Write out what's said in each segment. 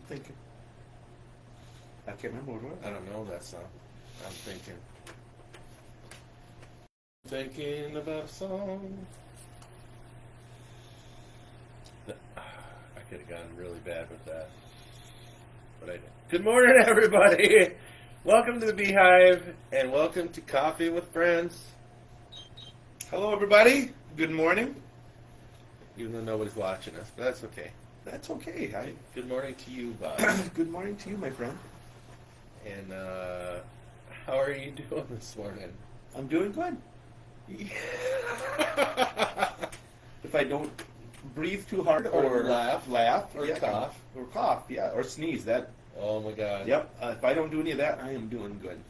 thinking. I can't remember what it was. I don't know that song. I'm thinking about a song. I could have gotten really bad with that, but I didn't. Good morning, everybody. Welcome to the Beehive, and welcome to Coffee with Friends. Hello, everybody. Good morning. Even though nobody's watching us, but that's okay. That's okay. Good morning to you, Bob. Good morning to you, my friend. And how are you doing this morning? I'm doing good. If I don't breathe too hard or laugh or cough. Or cough, or sneeze, that. Oh my God. Yep. If I don't do any of that, I am doing good.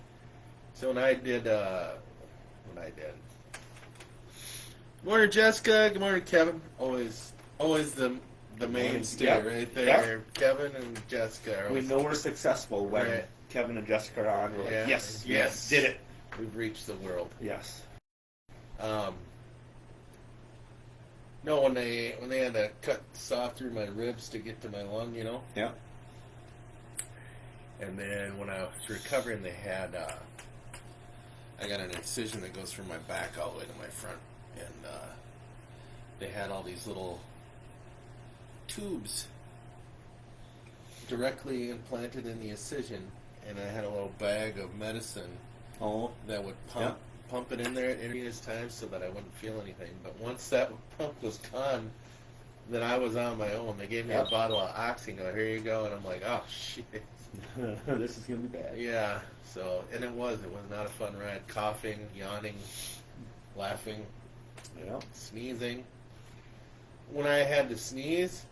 So when I did. Good morning, Jessica. Good morning, Kevin. Always the mainstay right there. Yep. Kevin and Jessica. We know we're successful when Kevin and Jessica are on. We're like, yes, did it. We've reached the world. Yes. No, when they had to cut saw through my ribs to get to my lung, you know. Yeah. And then when I was recovering, they had I got an incision that goes from my back all the way to my front, and they had all these little tubes directly implanted in the incision, and I had a little bag of medicine that would pump it in there at various times so that I wouldn't feel anything. But once that pump was gone, then I was on my own. They gave me a bottle of Oxy. Go, here you go. And I'm like, oh, shit. This is going to be bad. Yeah. So, and it was not a fun ride. Coughing, yawning, laughing, sneezing. When I had to sneeze,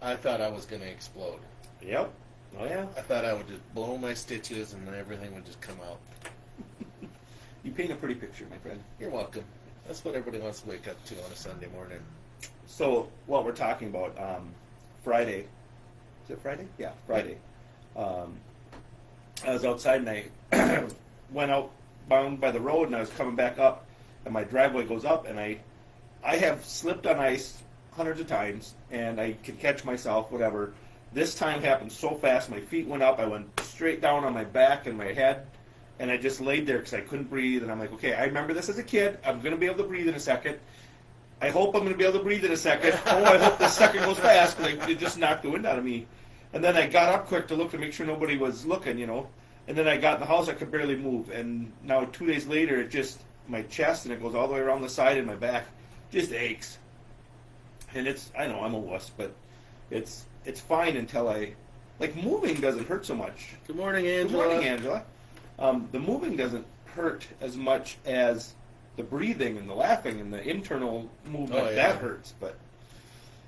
I thought I was going to explode. Yep. Oh, yeah. I thought I would just blow my stitches and then everything would just come out. You paint a pretty picture, my friend. You're welcome. That's what everybody wants to wake up to on a Sunday morning. So, what we're talking about, Friday. Is it Friday? Yeah, Friday. I was outside and I went out bound by the road and I was coming back up and my driveway goes up and I have slipped on ice hundreds of times and I can catch myself, whatever. This time happened so fast, my feet went up, I went straight down on my back and my head, and I just laid there because I couldn't breathe, and I'm like, okay, I remember this as a kid, I'm going to be able to breathe in a second. I hope I'm going to be able to breathe in a second. Oh, I hope the second goes fast, because it just knocked the wind out of me. And then I got up quick to look to make sure nobody was looking, and then I got in the house, I could barely move, and now 2 days later, it just, my chest, and it goes all the way around the side and my back, just aches. And I know I'm a wuss, but it's fine until moving doesn't hurt so much. Good morning, Angela. Good morning, Angela. The moving doesn't hurt as much as the breathing and the laughing and the internal movement. That hurts, but...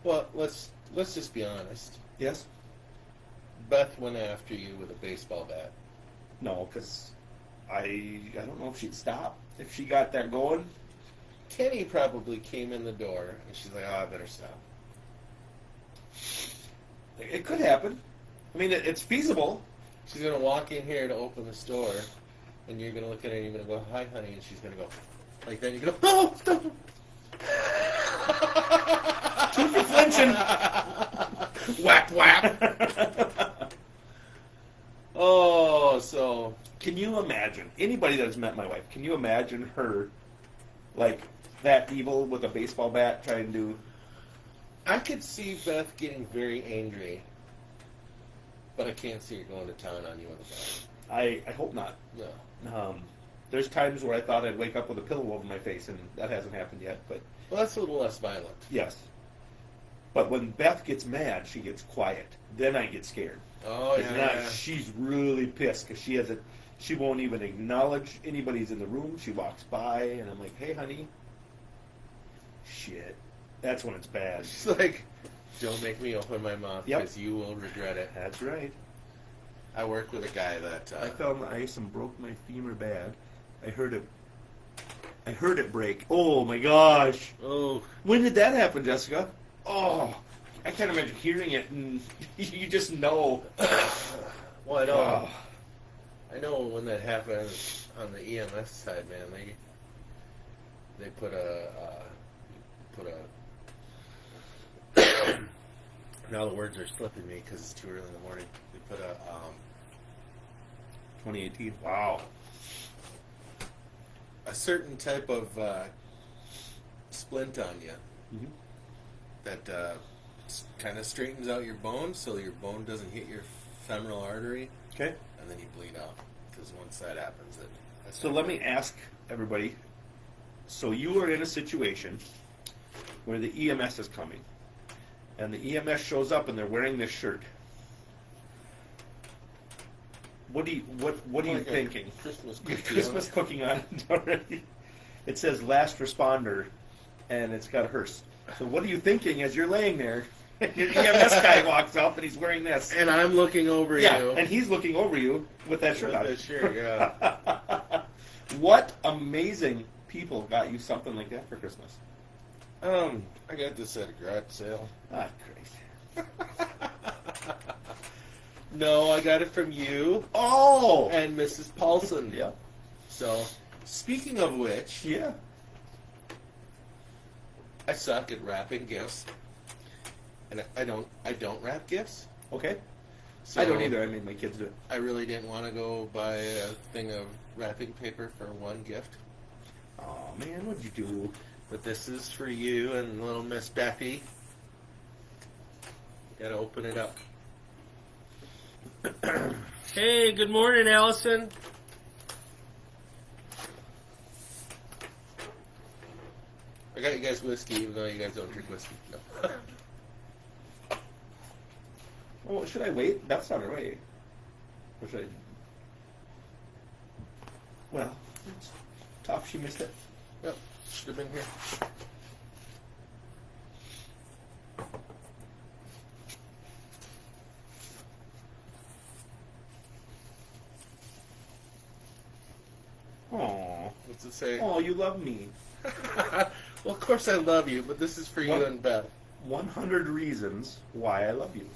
Well, let's just be honest. Yes? Beth went after you with a baseball bat. No, because I don't know if she'd stop. If she got that going... Kenny probably came in the door, and she's like, oh, I better stop. It could happen. I mean, it's feasible. She's going to walk in here to open the store, and you're going to look at her, and you're going to go, hi, honey, and she's going to go, like that, and you're going to go, oh, stop. Two for flinching. Whap, whap. Oh, so... Can you imagine, anybody that's met my wife, can you imagine her, like, that evil with a baseball bat trying to... I could see Beth getting very angry, but I can't see her going to town on you with a bat. I hope not. No. There's times where I thought I'd wake up with a pillow over my face, and that hasn't happened yet. But well, that's a little less violent. Yes. But when Beth gets mad, she gets quiet. Then I get scared. Oh, yeah. She's really pissed because she won't even acknowledge anybody's in the room. She walks by, and I'm like, hey, honey. Shit. That's when it's bad. She's like, don't make me open my mouth because you will regret it. That's right. I work with a guy that... I fell on the ice and broke my femur bad. I heard it break. Oh, my gosh. Oh. When did that happen, Jessica? Oh, I can't imagine hearing it, and you just know. Well, I know. I know when that happened on the EMS side, man. They put a Now the words are slipping me because it's too early in the morning. They put a 2018. Wow. a certain type of splint on you Mm-hmm. that kind of straightens out your bone so your bone doesn't hit your femoral artery, Okay. and then you bleed out. Because once that happens, that's So let me ask everybody. So you are in a situation where the EMS is coming, and the EMS shows up and they're wearing this shirt. What are you Like a thinking? Christmas Your cookie. Christmas cooking on it already. It says last responder, and it's got a hearse. So what are you thinking as you're laying there? Your EMS guy walks up and he's wearing this. And I'm looking over Yeah, you. and he's looking over you with that shirt With on. that shirt, yeah. What amazing people got you something like that for Christmas? I got this at a garage sale. Ah, crazy. No, I got it from you Oh! and Mrs. Paulson. Yeah. So, speaking of which, Yeah. I suck at wrapping gifts, and I don't wrap gifts. Okay. So I don't either. I made my kids do it. I really didn't want to go buy a thing of wrapping paper for one gift, Oh, man, what'd you do? but this is for you and little Miss Bethy. Gotta open it up. Hey, good morning, Allison. I got you guys whiskey, even though you guys don't drink whiskey. No. Oh, should I wait? That's not our way. Or should I? Well, it's tough. She missed it. Yep, should have been here. Aw. What's it say? Oh, you love me. Well, of course I love you, but this is for you What? and Beth. 100 reasons why I love you.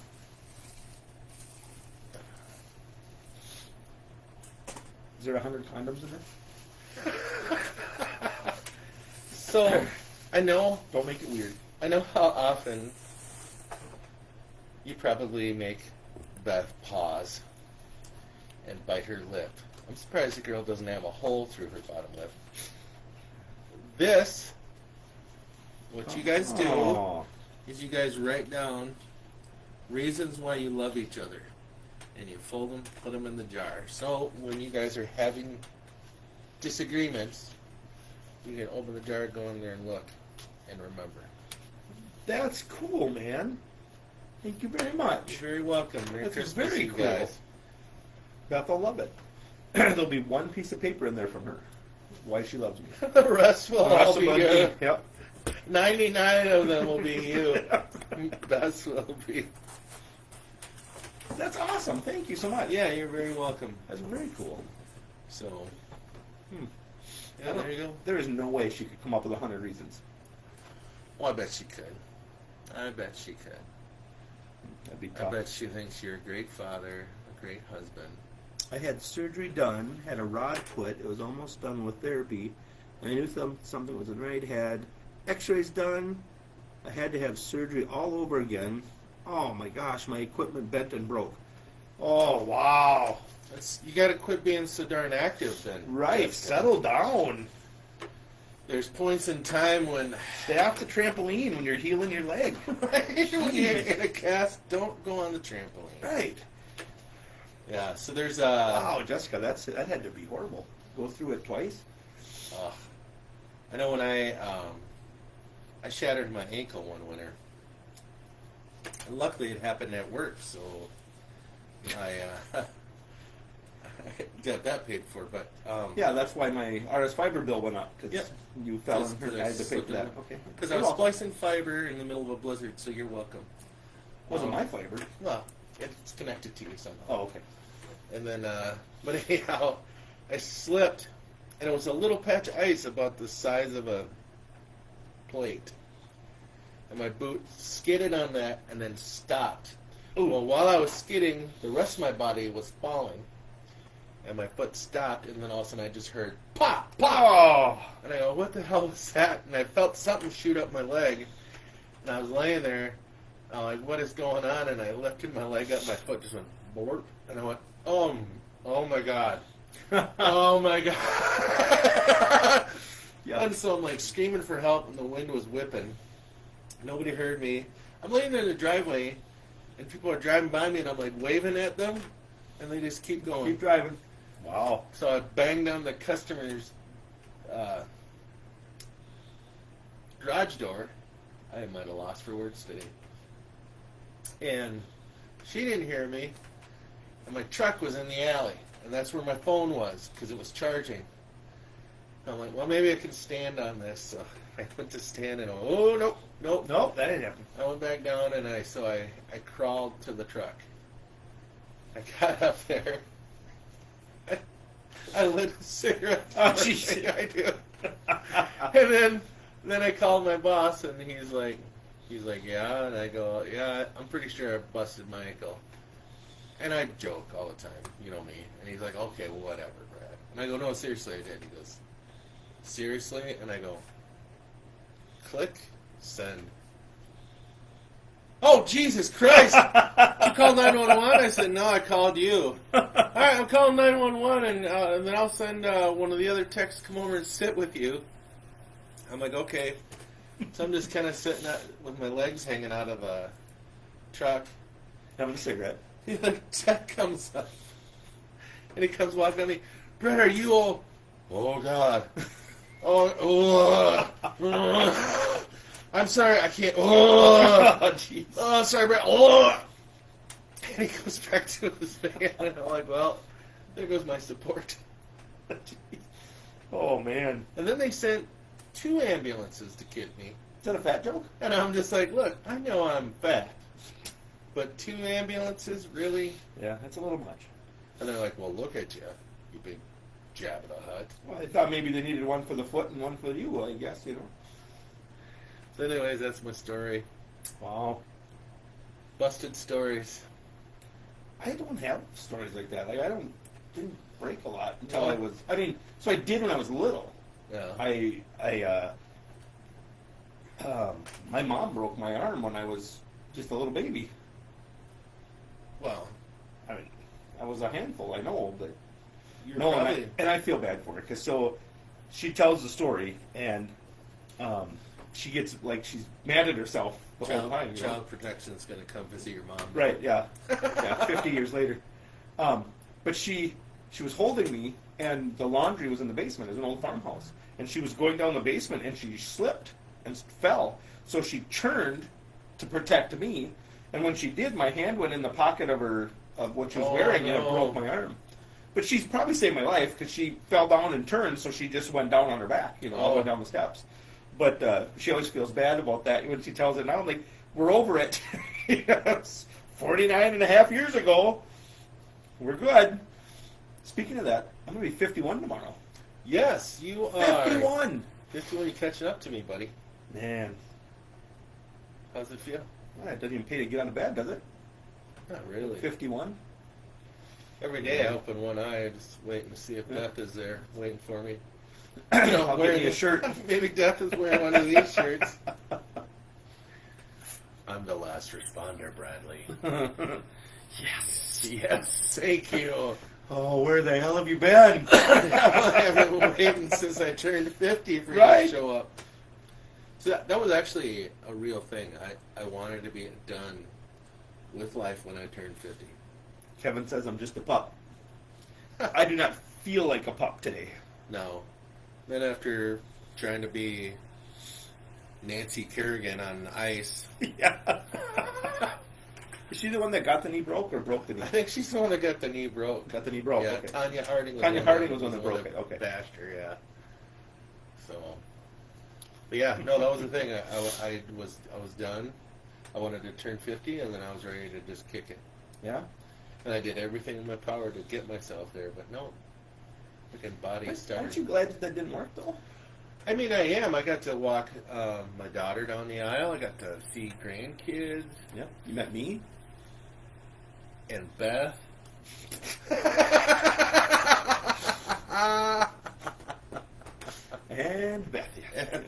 Is there 100 condoms in there? So, I know Don't make it weird. how often you probably make Beth pause and bite her lip. I'm surprised the girl doesn't have a hole through her bottom lip. This, what you guys do, Aw. is you guys write down reasons why you love each other, and you fold them, put them in the jar. So when you guys are having disagreements, you can open the jar, go in there, and look, and remember. That's cool, man. Thank you very much. You're very welcome. Merry That's Christmas, very you cool. guys. Beth will love it. There'll be one piece of paper in there from her. Why she loves me. The rest will The rest all be of them, you. Yep. 99 of them will be you. Best will be. That's awesome. Thank you so much. Yeah, you're very welcome. That's very cool. So, Hmm. yeah, there you go. There is no way she could come up with 100 reasons. Well, I bet she could. I bet she could. That'd be I tough. bet she thinks you're a great father, a great husband. I had surgery done, had a rod put. It was almost done with therapy. I knew something wasn't right. Had x-rays done. I had to have surgery all over again. Oh my gosh, my equipment bent and broke. Oh, wow. You got to quit being so darn active then. Right, Jessica. settle down. There's points in time when Stay off the trampoline when you're healing your leg. when you're in a cast, don't go on the trampoline. Right. Yeah, so there's Wow, Jessica, that had to be horrible. Go through it twice? I know when I shattered my ankle one winter. And luckily it happened at work, so I got that paid for. But Yeah, that's why my RS fiber bill went up. Because Yep. you fell Just and hurt. 'cause I I had to pay slipped for that. in. Okay. because I You're was welcome. splicing fiber in the middle of a blizzard, so you're welcome. Wasn't my fiber. Well, it's connected to you somehow. Oh, okay. And then, but anyhow, I slipped, and it was a little patch of ice about the size of a plate. And my boot skidded on that and then stopped. Ooh. Well, while I was skidding, the rest of my body was falling. And my foot stopped, and then all of a sudden I just heard, pop, pop! Oh! And I go, what the hell was that? And I felt something shoot up my leg. And I was laying there. I'm like, what is going on? And I lifted my leg up, my foot just went borp, and I went, oh my God. Oh my God. Yeah. And so I'm like screaming for help, and the wind was whipping. Nobody heard me. I'm laying in the driveway, and people are driving by me, and I'm like waving at them, and they just keep going. Keep driving. Wow. So I banged on the customer's garage door. I might have lost for words today. And she didn't hear me, and my truck was in the alley, and that's where my phone was, because it was charging. I'm like, well, maybe I can stand on this. So I went to stand, and oh, nope, that didn't happen. I went back down, and I crawled to the truck. I got up there. I lit a cigarette. Oh, jeez. I do. And then I called my boss, and he's like, yeah, and I go, yeah, I'm pretty sure I busted my ankle. And I joke all the time, you know me. And he's like, okay, well, whatever, Brad. And I go, no, seriously, I did. He goes, seriously? And I go, click, send. Oh, Jesus Christ! You called 911? I said, no, I called you. All right, I'm calling 911, and then I'll send one of the other techs to come over and sit with you. I'm like, okay. So I'm just kind of sitting with my legs hanging out of a truck. Having a cigarette. The tech comes up, and he comes walking on me. Brett, are you all... Oh, God. I'm sorry, I can't... Oh, jeez. Oh, sorry, Brett. And he goes back to his van, and I'm like, well, there goes my support. Oh, man. And then they sent 2 ambulances to get me. Is that a fat joke? And I'm just like, look, I know I'm fat, but 2 ambulances, really? Yeah, that's a little much. And they're like, well, look at you, you big Jabba the Hutt. Well, I thought maybe they needed one for the foot and one for you, I guess, you know. So anyways, that's my story. Wow. Busted stories. I don't have stories like that. Like, didn't break a lot until Well, I was, so I did when I was little. Yeah. My mom broke my arm when I was just a little baby. Well, I mean, I was a handful, I know, but you're no, probably... and I feel bad for her because so she tells the story and she gets like she's mad at herself the whole time. You know? Child Protection's going to come visit your mom. Right? Yeah, yeah. 50 years later, but she was holding me and the laundry was in the basement. It was an old farmhouse, and she was going down the basement and she slipped and fell. So she turned to protect me, and when she did, my hand went in the pocket of what she was wearing, and it broke my arm. But she's probably saved my life because she fell down and turned, so she just went down on her back, all the way down the steps. But she always feels bad about that when she tells it now. I'm like, we're over it. It's 49 and a half years ago. We're good. Speaking of that, I'm going to be 51 tomorrow. Yes, you are. 51! 51, you're catching up to me, buddy. Man. How's it feel? Well, it doesn't even pay to get out of bed, does it? Not really. 51? Every day I open one eye, just waiting to see if Beth is there, waiting for me. I'll give you a shirt. Maybe Beth is wearing one of these shirts. I'm the last responder, Bradley. Yes, thank you. Oh, where the hell have you been? I've been waiting since I turned 50 for you to show up. So that was actually a real thing. I wanted to be done with life when I turned 50. Kevin says I'm just a pup. I do not feel like a pup today. No. Then after trying to be Nancy Kerrigan on ice. Yeah. Is she the one that got the knee broke or broke the knee? I think she's the one that got the knee broke. Got the knee broke, Yeah, okay. Tanya Harding was the one that broke it, okay. Bashed her, yeah. So, but yeah, no, that was the thing. I was done. I wanted to turn 50, and then I was ready to just kick it. Yeah? And I did everything in my power to get myself there, but no. Freaking body started. Aren't you glad that didn't work, though? I mean, I am. I got to walk my daughter down the aisle. I got to see grandkids. Yeah. You met me? And Beth. And Beth, yeah.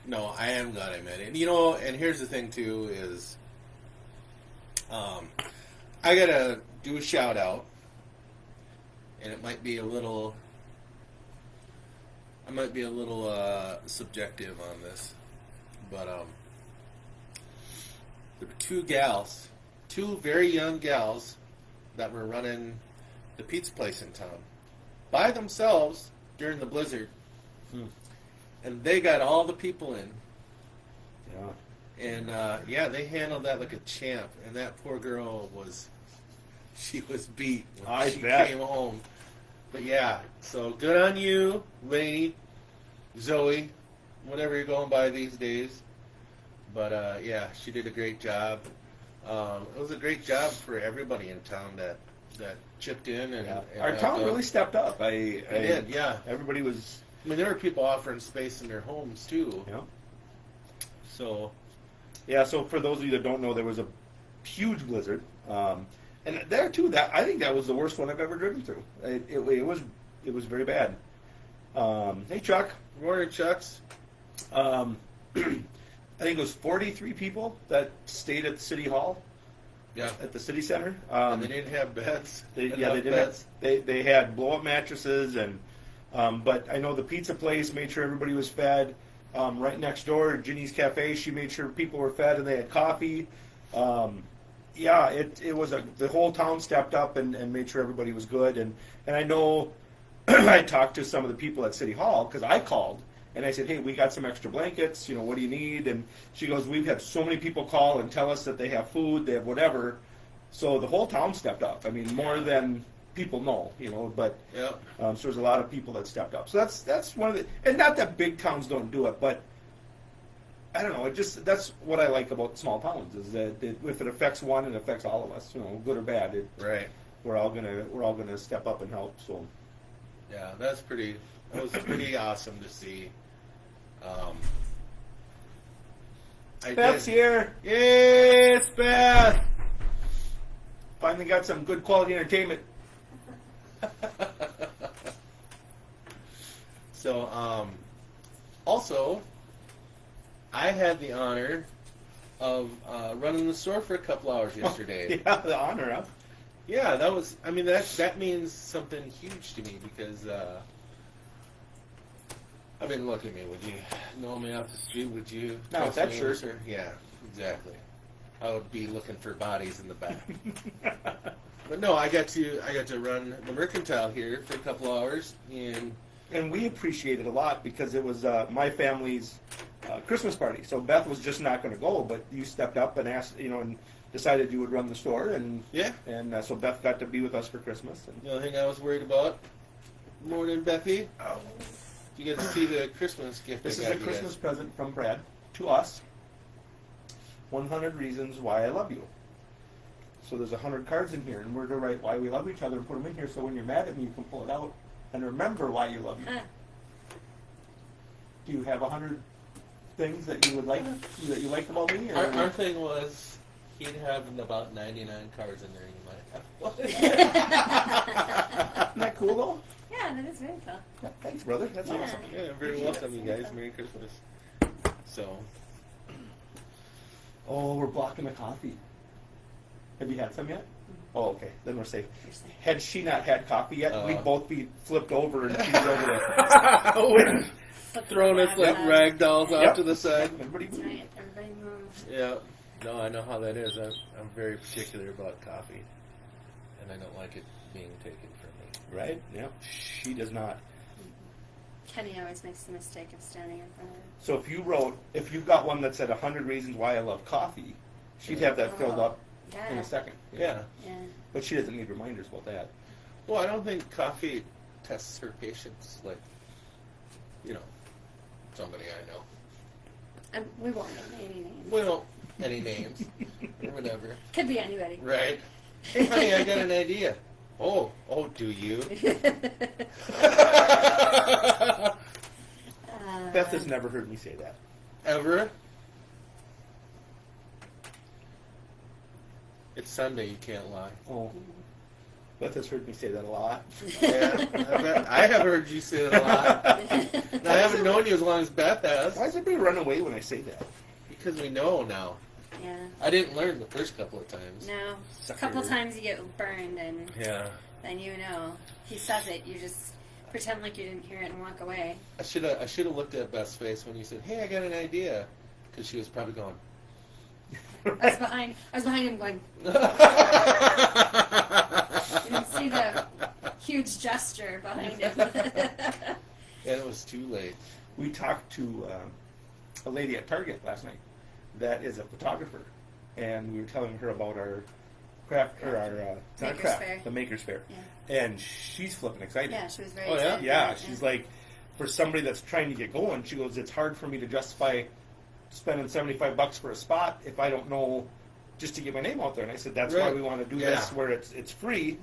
No, I am glad I met it. You know, and here's the thing too is, I gotta do a shout out, and it might be a little, subjective on this, but there were two very young gals, that were running the pizza place in town by themselves during the blizzard. And they got all the people in. Yeah. And they handled that like a champ. And that poor girl was beat when she came home. But yeah, so good on you, Lainey, Zoe, whatever you're going by these days. But she did a great job. It was a great job for everybody in town that chipped in. And our town really stepped up. It did, yeah. Everybody was... I mean, there were people offering space in their homes, too. Yeah. So... Yeah, so for those of you that don't know, there was a huge blizzard. And there, too, I think that was the worst one I've ever driven through. It was very bad. Hey, Chuck. Good morning, Chucks. I think it was 43 people that stayed at City Hall. Yeah. At the city center. And they didn't have beds. They didn't. They had blow-up mattresses, and but I know the pizza place made sure everybody was fed. Right next door, Ginny's Cafe, she made sure people were fed and they had coffee. It was the whole town stepped up and made sure everybody was good. And I know I talked to some of the people at City Hall because I called. And I said, hey, we got some extra blankets, what do you need? And she goes, we've had so many people call and tell us that they have food, they have whatever. So the whole town stepped up. I mean, more than people know, but so there's a lot of people that stepped up. So that's one of the, and not that big towns don't do it, but I don't know, that's what I like about small towns, is that if it affects one, it affects all of us, good or bad. Right. We're all gonna step up and help, so. Yeah, that was pretty awesome to see. Beth's here. Yes, Beth. Finally got some good quality entertainment. So, also, I had the honor of running the store for a couple hours yesterday. Yeah, the honor, huh? Yeah, that means something huge to me because, I mean, look at me. Would you know me off the street? Would you? No, that's sure. Yeah, exactly. I would be looking for bodies in the back. But no, I got to run the Mercantile here for a couple hours, and we appreciate it a lot because it was my family's Christmas party. So Beth was just not going to go, but you stepped up and asked, and decided you would run the store, and so Beth got to be with us for Christmas. And the only thing I was worried about. Morning, Bethy. Oh. You get to see the Christmas gift. This is a Christmas present from Brad to us. 100 reasons why I love you. So there's 100 cards in here, and we're going to write why we love each other and put them in here, so when you're mad at me, you can pull it out and remember why you love me. Do you have 100 things that you would like about me? Or our thing was he'd have about 99 cards in there, and you might have one. Isn't that cool, though? Yeah, that is very cool. Yeah, thanks, brother. That's awesome. Yeah, very welcome, you guys. Merry Christmas. So. Oh, we're blocking the coffee. Have you had some yet? Oh, okay. Then we're safe. Safe. Had she not had coffee yet, we'd both be flipped over and she's over there. Throwing us like rag dolls off to the side. Everybody That's move. right. Everybody move. Yeah. No, I know how that is. I'm very particular about coffee, and I don't like it being taken from me. Right? Yeah. She does not. Kenny always makes the mistake of standing in front of her. So if you got one that said 100 reasons why I love coffee, she'd have that filled up in a second. Yeah. But she doesn't need reminders about that. Well, I don't think coffee tests her patience like, somebody I know. And we won't name any names. We don't any names or whatever. Could be anybody. Right. Hey, honey, I got an idea. Oh, do you? Beth has never heard me say that. Ever? It's Sunday, you can't lie. Oh. Beth has heard me say that a lot. Yeah, I have heard you say that a lot. And I haven't known you as long as Beth has. Why does everybody run away when I say that? Because we know now. Yeah. I didn't learn the first couple of times. No. A couple times you get burned, and then you know. He says it, you just pretend like you didn't hear it and walk away. I should have looked at Beth's face when you said, "Hey, I got an idea," because she was probably going. I was behind him going. You didn't see the huge gesture behind him. And it was too late. We talked to a lady at Target last night that is a photographer, and we were telling her about our craft or our not craft, Fair. the Makers Fair, Yeah. and she's flipping excited. Yeah, she was very Oh, yeah? excited. Yeah, about it, she's like, for somebody that's trying to get going, she goes, it's hard for me to justify spending $75 for a spot if I don't know just to get my name out there. And I said, that's why Right. we want to do Yeah. this where it's free.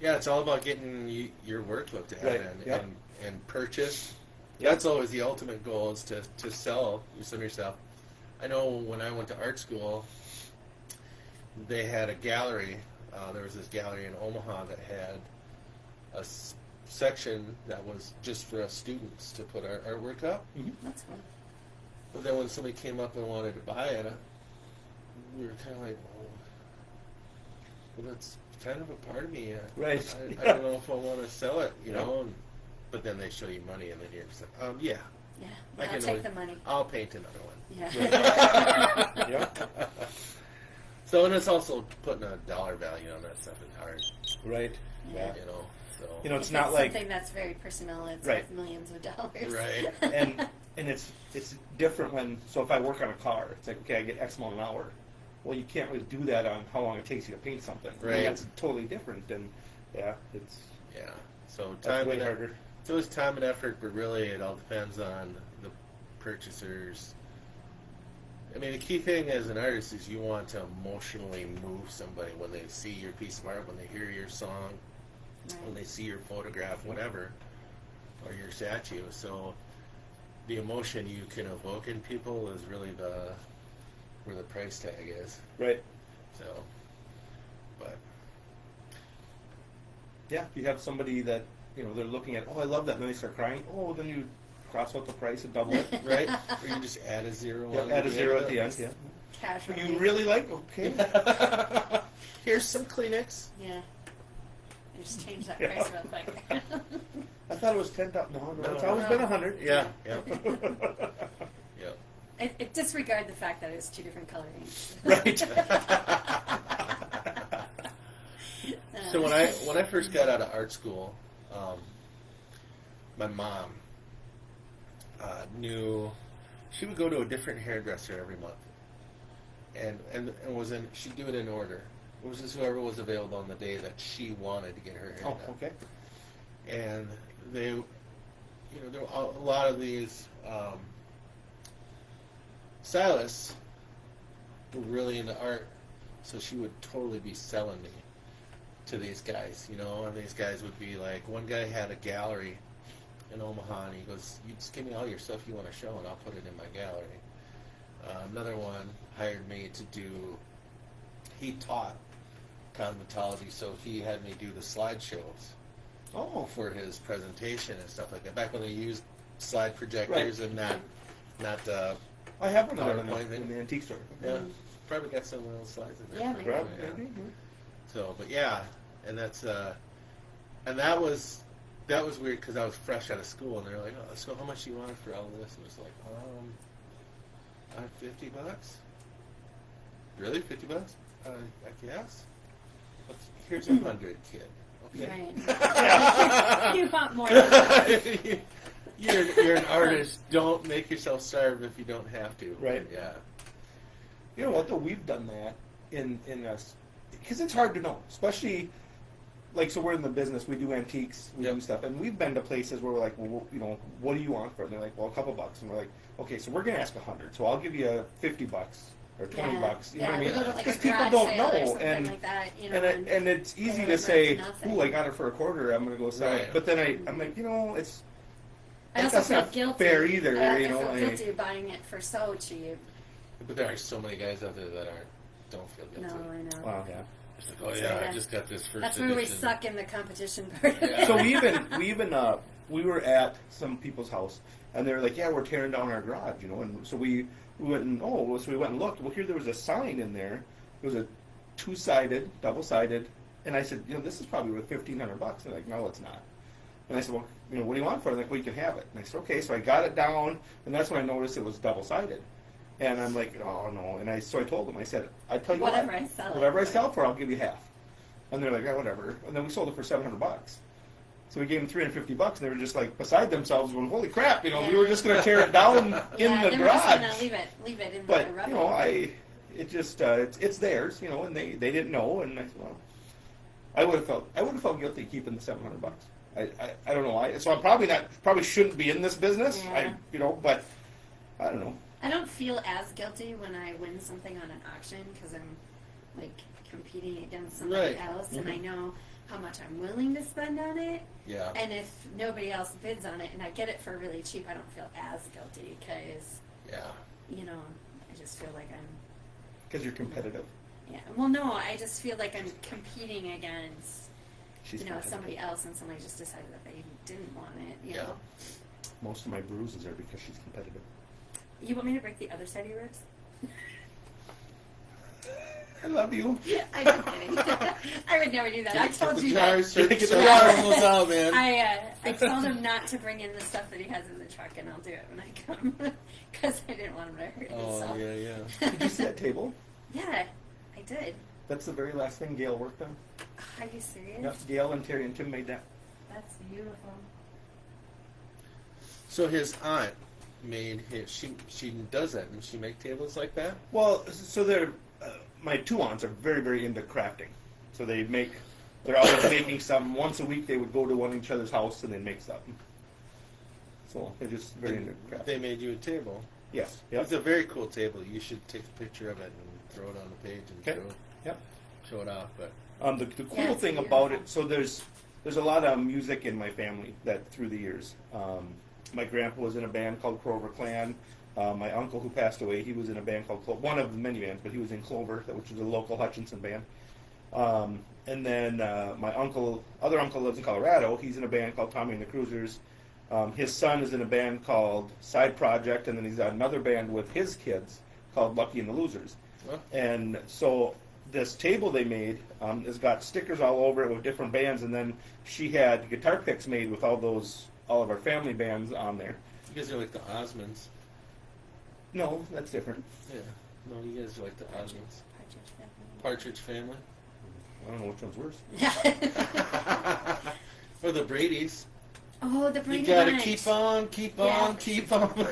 Yeah, it's all about getting your work looked at Right. Yep. and purchased. Yep. That's always the ultimate goal, is to sell some of yourself. I know when I went to art school, they had a gallery. There was this gallery in Omaha that had a section that was just for us students to put our artwork up. That's cool. But then when somebody came up and wanted to buy it, we were kind of like, well, that's kind of a part of me. Right. I don't know if I want to sell it, you know. But then they show you money, and then you're just like, yeah. Yeah, I I'll can take always- the money. I'll paint another one. Yeah. Yep. So, and it's also putting a dollar value on that stuff is hard, Right. Yeah. you know. So, You know, it's If not like something that's very personal. It's Right. worth millions of dollars. right. and it's different when, so if I work on a car, it's like, okay, I get X amount an hour. Well, you can't really do that on how long it takes you to paint something. I mean, Right. that's totally different, and it's Yeah. So that's time way and harder. it's always time and effort, but really it all depends on the purchasers. I mean, the key thing as an artist is you want to emotionally move somebody when they see your piece of art, when they hear your song, when they see your photograph, whatever, or your statue. So the emotion you can evoke in people is really where the price tag is. Right. So, but Yeah, if you have somebody that, they're looking at, oh, I love that, and then they start crying, oh, then you cross out the price and double it. right, or you just add a zero. Yeah, on add a the zero end at of the it. end, yeah. Casually. You really like, okay. Here's some Kleenex. Yeah. I just change that Yeah. price real quick. I thought it was 10,000. No, it's No. always been 100. Yeah. Yep. It disregard the fact that it's two different colorings. Right. So when I first got out of art school, my mom knew she would go to a different hairdresser every month, and she'd do it in order. It was just whoever was available on the day that she wanted to get her hair Oh, done. okay. And they, there were a lot of these stylists were really into art, so she would totally be selling me to these guys, and these guys would be like, one guy had a gallery in Omaha, and he goes, you just give me all your stuff you want to show, and I'll put it in my gallery. Another one hired me to do, he taught cosmetology, so he had me do the slideshows for his presentation and stuff like that. Back when they used slide projectors and not I have one of them PowerPoint in the antique store. yeah, probably got some of those slides in there. Yeah, maybe. Grab, Yeah. maybe. So, but yeah, and that's and that was weird because I was fresh out of school, and they're like, "Oh, so how much do you want for all of this?" And it's like, $50. Really, $50? I guess. Here's 100, kid. Okay. Right. You want more than that. You're an artist. Don't make yourself starve if you don't have to. Right. Yeah. You know what, though? We've done that in us. Because it's hard to know. Especially, so we're in the business. We do antiques. We do stuff. And we've been to places where we're like, well, what do you want for it? And they're like, well, a couple bucks. And we're like, okay, so we're going to ask 100. So I'll give you $50 or $20. You know what I mean? We go to, Because a people garage don't sale know. or something And like that, and it's easy to worth say, nothing. ooh, I got it for a quarter. I'm going to go sell it. Right. But then I'm like, it's... I also that's feel not guilty. fair either, I you know. feel guilty buying it for so cheap. But there are so many guys out there that don't feel No, guilty. I know. Wow, yeah. It's like, oh yeah, I just got this first That's edition. where we suck in the competition part. Yeah. So we were at some people's house, and they were like, yeah, we're tearing down our garage, and so we went and looked. Well, here there was a sign in there. It was a two-sided, double-sided, and I said, this is probably worth $1,500. They're like, no, it's not. And I said, well, what do you want for it? They're like, well, you can have it. And I said, okay. So I got it down, and that's when I noticed it was double-sided. And I'm like, oh no. And so I told them, I said, I tell you whatever what, I I sell it for, I'll give you half. And they're like, yeah, whatever. And then we sold it for $700. So we gave them $350, and they were just like beside themselves, going, "Holy crap! We were just going to tear it down in the garage." Just gonna leave it in but the rubble. It's theirs, and they didn't know, and I said, well, I would have felt guilty keeping the $700. I don't know why. So I'm probably shouldn't be in this business. Yeah. But I don't know. I don't feel as guilty when I win something on an auction because I'm like competing against somebody else, and I know how much I'm willing to spend on it. Yeah. And if nobody else bids on it and I get it for really cheap, I don't feel as guilty because, I just feel like I'm... Because you're competitive. Yeah. Well, no, I just feel like I'm competing against, somebody else, and somebody just decided that they didn't want it, you know. Most of my bruises are because she's competitive. You want me to break the other side of your ribs? I love you. I'm just kidding. I would never do that. I told you that. Get the jar almost out, man. I told him not to bring in the stuff that he has in the truck, and I'll do it when I come because I didn't want him to hurt himself. Oh, yeah. Did you see that table? Yeah, I did. That's the very last thing Gail worked on. Are you serious? Yep, Gail and Terry and Tim made that. That's beautiful. So his aunt made his. She does that, and she make tables like that. Well, so they're my two aunts are very, very into crafting. So they're always making something. Once a week they would go to one of each other's house and they'd make something. So they're just very into crafting. They made you a table. Yes. Yep. It's a very cool table. You should take a picture of it and throw it on the page and show it off. But the cool thing about it, so there's a lot of music in my family that through the years. My grandpa was in a band called Clover Clan. My uncle who passed away, he was in a band called Clover, one of the many bands, but he was in Clover, which is a local Hutchinson band. And then my other uncle lives in Colorado. He's in a band called Tommy and the Cruisers. His son is in a band called Side Project, and then he's got another band with his kids called Lucky and the Losers. Huh? And so this table they made has got stickers all over it with different bands, and then she had guitar picks made with all of our family bands on there. you guys are like the Osmonds. No, that's different. Yeah. No, you guys are like the Osmonds. Partridge Family. I don't know which one's worse. Or the Brady's. Oh, the Brady You gotta Bunch. keep on. Something.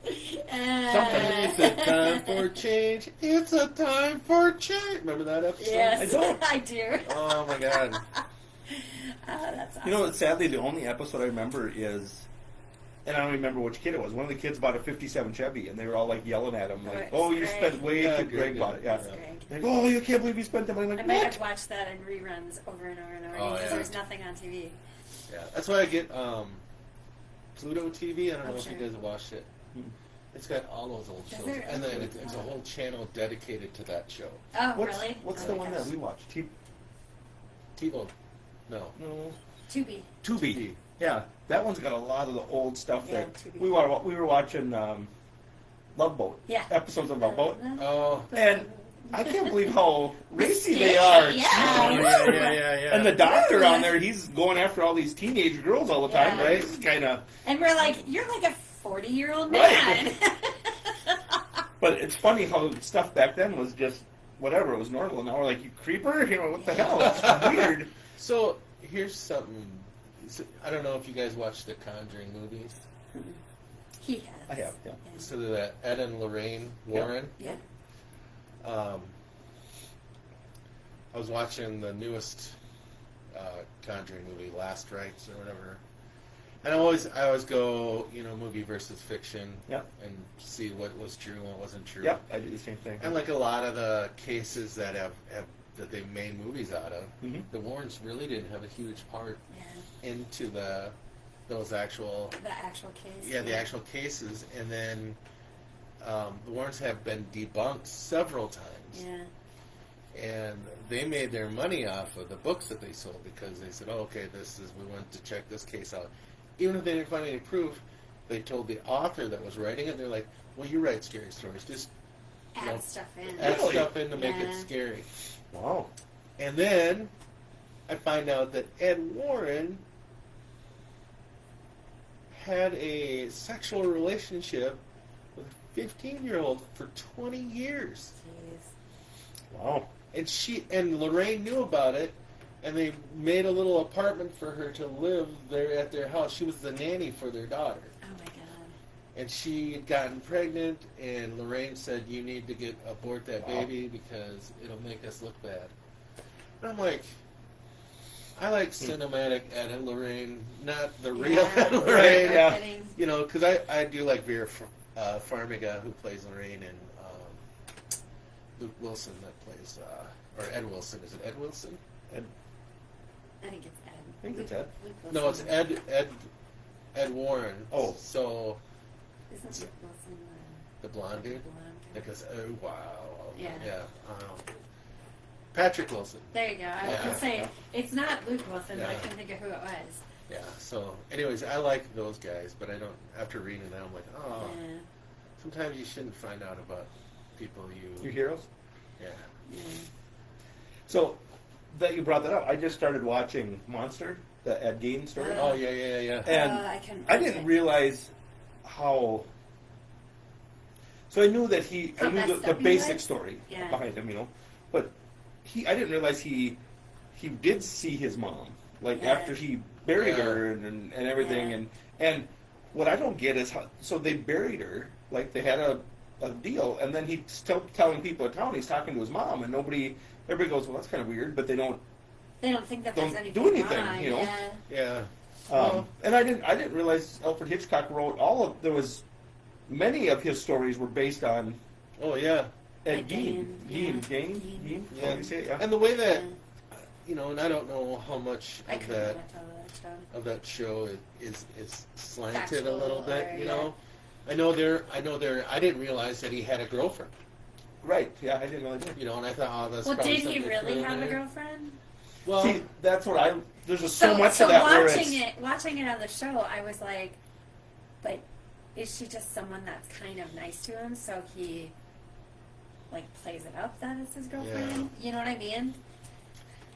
It's a time for change. It's a time for change. Remember that episode? Yes, I don't. I do. Oh my God. That's awesome. Sadly, the only episode I remember is, and I don't remember which kid it was. One of the kids bought a '57 Chevy, and they were all like yelling at him, like, Right, "Oh, you Greg. spent way too." Greg bought it. Yeah. That's Greg. Like, "Oh, you can't believe you spent that money." I'm I like, might what? have watched that in reruns over and over and over Oh, because yeah. there's nothing on TV. Yeah, that's why I get Pluto TV. I don't know if sure. you guys have watched it. Mm. It's got all those old Does shows, it? and then it's a whole channel dedicated to that show. Oh, What's, really? What's Oh the my one gosh. that we watched? T-Bone. No. No. Tubi. Tubi. Yeah, that one's got a lot of the old stuff Yeah, that Tubi. we were watching. Love Boat. Yeah. Episodes of Love Boat, Oh. and I can't believe how racy they are. Yeah. Yeah. And the doctor on there, he's going after all these teenage girls all the time, Yeah. right? It's kind of. And we're like, you're like a 40-year-old man. Right. But it's funny how stuff back then was just whatever, it was normal. Now we're like, you creeper? What the hell? It's weird. So here's something. I don't know if you guys watch the Conjuring movies. He has. I have, yeah. So that Ed and Lorraine Warren. Yeah. I was watching the newest Conjuring movie, Last Rites or whatever, and I always go, movie versus fiction, Yep. and see what was true and what wasn't true. Yep, I do the same thing. And like a lot of the cases that that they made movies out of, Mhm. the Warrens really didn't have a huge part Yeah. into those actual. The actual case. Yeah, the actual cases, and then the Warrens have been debunked several times. Yeah. And they made their money off of the books that they sold because they said, "Oh, okay, we want to check this case out." Even if they didn't find any proof, they told the author that was writing it, they're like, "Well, you write scary stories. Just Add stuff in. add Really? stuff in to make Yeah. it scary." Wow. And then I find out that Ed Warren had a sexual relationship with a 15-year-old for 20 years. Jeez. Wow. And Lorraine knew about it, and they made a little apartment for her to live there at their house. She was the nanny for their daughter. Oh my God. And she had gotten pregnant, and Lorraine said, "You need to abort that Wow. baby because it'll make us look bad." And I'm like, I like cinematic Ed Lorraine, not the real Ed Lorraine. Yeah. Kidding. You know, because I do like Vera Farmiga, who plays Lorraine, and Luke Wilson that plays, or Ed Wilson. Is it Ed Wilson? I think it's Ed. I think it's Ed. Luke No, it's Wilson. Ed Warren. Oh. So Isn't Luke Wilson the blonde dude? blonde guy? Because wow. Yeah. Yeah. Patrick Wilson. There you go. I was Yeah. going to say, it's not Luke Wilson, but I Yeah. couldn't think of who it was. Yeah. So, anyways, I like those guys, but I don't. After reading that, I'm like, oh. Yeah. Sometimes you shouldn't find out about people Your heroes? Yeah. Yeah. So, that you brought that up, I just started watching Monster, the Ed Gein story. Oh. Oh yeah. And I couldn't I watch didn't it. realize how. So I knew that How I knew messed the up he basic was? story Yeah. behind him, but I didn't realize he did see his mom, like Yeah. after he buried Yeah. her and everything, Yeah. and what I don't get is how, so they buried her, like they had a deal, and then he's still telling people in town he's talking to his mom, and everybody goes, well, that's kind of weird, but they don't think that there's don't anything do anything, wrong. you know? Yeah. Yeah. And I didn't realize Alfred Hitchcock wrote there was many of his stories were based on Oh yeah. Ed Like Gein. Gein, Gein? Yeah. How do you say it? Yeah. And the way that Yeah. and I don't know how much I of couldn't that watch all of that show. of that show is slanted Factual a little bit, or, you yeah. know. I know I didn't realize that he had a girlfriend, Right. Yeah, I didn't really know. you know, and I thought, oh, that's Well, probably did he something really thrown have a in there. girlfriend? Well, See, that's what there's just so much of that where it's... watching it on the show, I was like, but is she just someone that's kind of nice to him, so he like plays it up that it's his girlfriend? You know what I mean?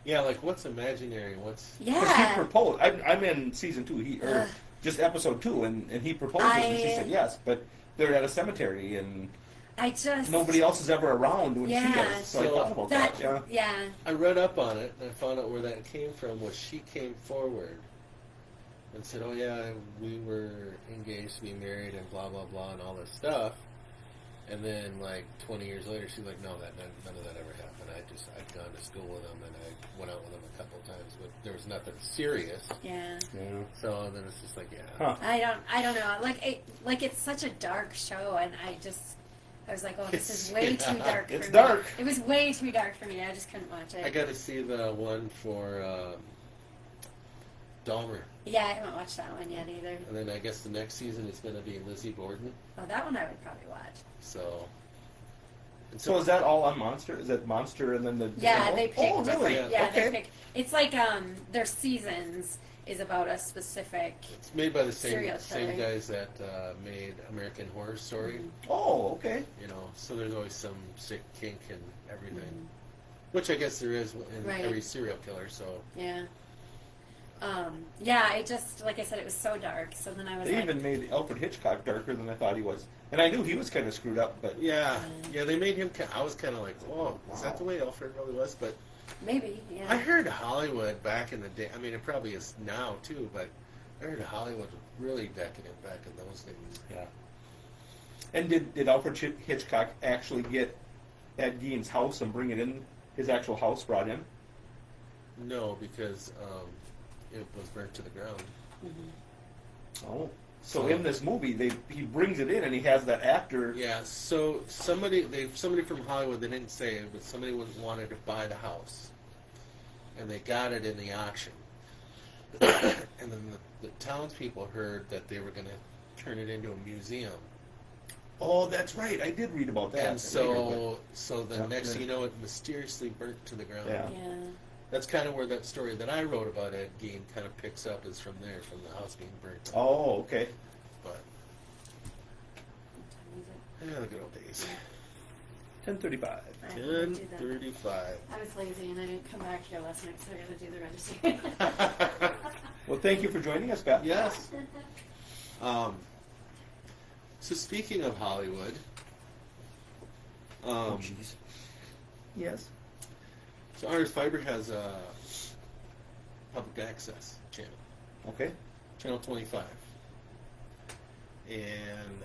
yeah, like what's imaginary, what's Because he Yeah. proposed. I'm in season 2, or Ugh. just episode 2, and he proposed, and she I- said yes, but they're at a cemetery, and I just nobody else is ever around when she Yeah. is. So I So thought about that. Yeah. yeah. I read up on it and I found out where that came from. Was she came forward and said, "Oh yeah, we were engaged to be married and blah blah blah and all this stuff," and then like 20 years later, she's like, "No, none of that ever happened. I'd gone to school with him and I went out with him a couple of times, but there was nothing serious." Yeah. Yeah. So then it's just like, yeah, Huh. I don't know. Like it's such a dark show, and I was like, oh, this is way too dark. It's for dark. Me. It was way too dark for me. I just couldn't watch it. I got to see the one for Dahmer, Yeah, I haven't watched that one yet either. and then I guess the next season is going to be Lizzie Borden. Oh, that one I would probably watch. So. And So is that all on Monster? Is it Monster and then the... Yeah, they pick Oh, different. really? Yeah, Okay. they pick. It's like their seasons is about a specific. It's made by the Serial same killer. guys that made American Horror Story. Oh, okay. You know, so there's always some sick kink and everything, which I guess there is in Right. every serial killer. So Yeah. Yeah, I just like I said, it was so dark. So then I was They like, even made Alfred Hitchcock darker than I thought he was. And I knew he was kind of screwed up, but... yeah, they made him. I was kind of like, whoa, is that the way Alfred really was? But maybe, yeah. I heard Hollywood back in the day. I mean, it probably is now too, but I heard Hollywood was really decadent back in those days. Yeah. And did Alfred Hitchcock actually get Ed Gein's house and bring it in, his actual house brought in? No, because it was burnt to the ground. Oh. So in this movie, he brings it in and he has that actor... Yeah, so somebody from Hollywood, they didn't say it, but somebody wanted to buy the house, and they got it in the auction. And then the townspeople heard that they were going to turn it into a museum, Oh, that's right. I did read about that. And so the next thing you know, it mysteriously burnt to the ground. Yeah. Yeah. That's kind of where that story that I wrote about Ed Gein kind of picks up, is from there, from the house being burnt. Oh, okay. But What time is it? yeah, the good old days. 10:35. I have to do that. 10:35. I was lazy and I didn't come back here last night, so I got to do the registry. Well, thank you for joining us, Beth. Yes. So speaking of Hollywood, Oh, jeez. Yes. so Ours Fiber has a public access channel, Okay. channel 25, and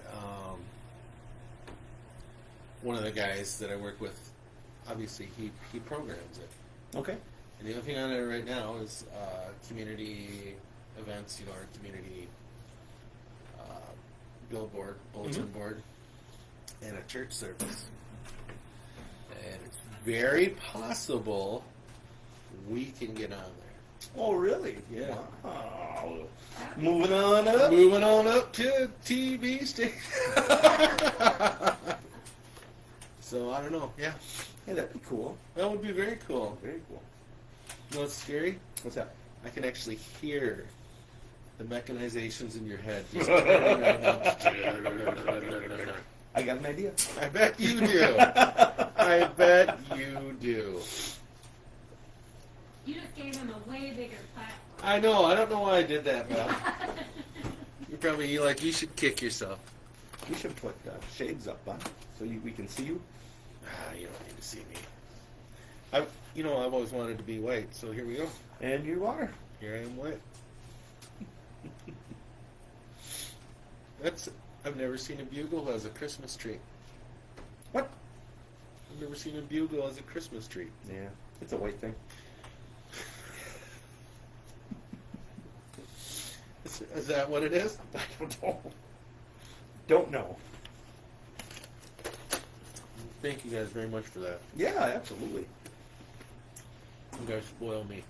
one of the guys that I work with, obviously he programs it. Okay. And the only thing on there right now is community events, our community billboard, bulletin board, and a church service. And it's very possible we can get on there. Oh, really? Yeah. Wow. Moving on up. Moving on up to TV station. So I don't know. Yeah, Hey, that'd be cool. that would be very cool. Very cool. You know what's scary? What's that? I can actually hear the mechanizations in your head. Just turning right now. I got an idea. I bet you do. I bet you do. You just gave him a way bigger platform. I know. I don't know why I did that, Beth. You're probably you should kick yourself. We should put shades up, huh? So we can see you. You don't need to see me. I've always wanted to be white, so here we go. And you are. Here I am white. I've never seen a bugle as a Christmas tree. What? I've never seen a bugle as a Christmas tree. Yeah. It's a white thing. Is that what it is? I don't know. Don't know. Thank you guys very much for that. Yeah, absolutely. You guys spoil me.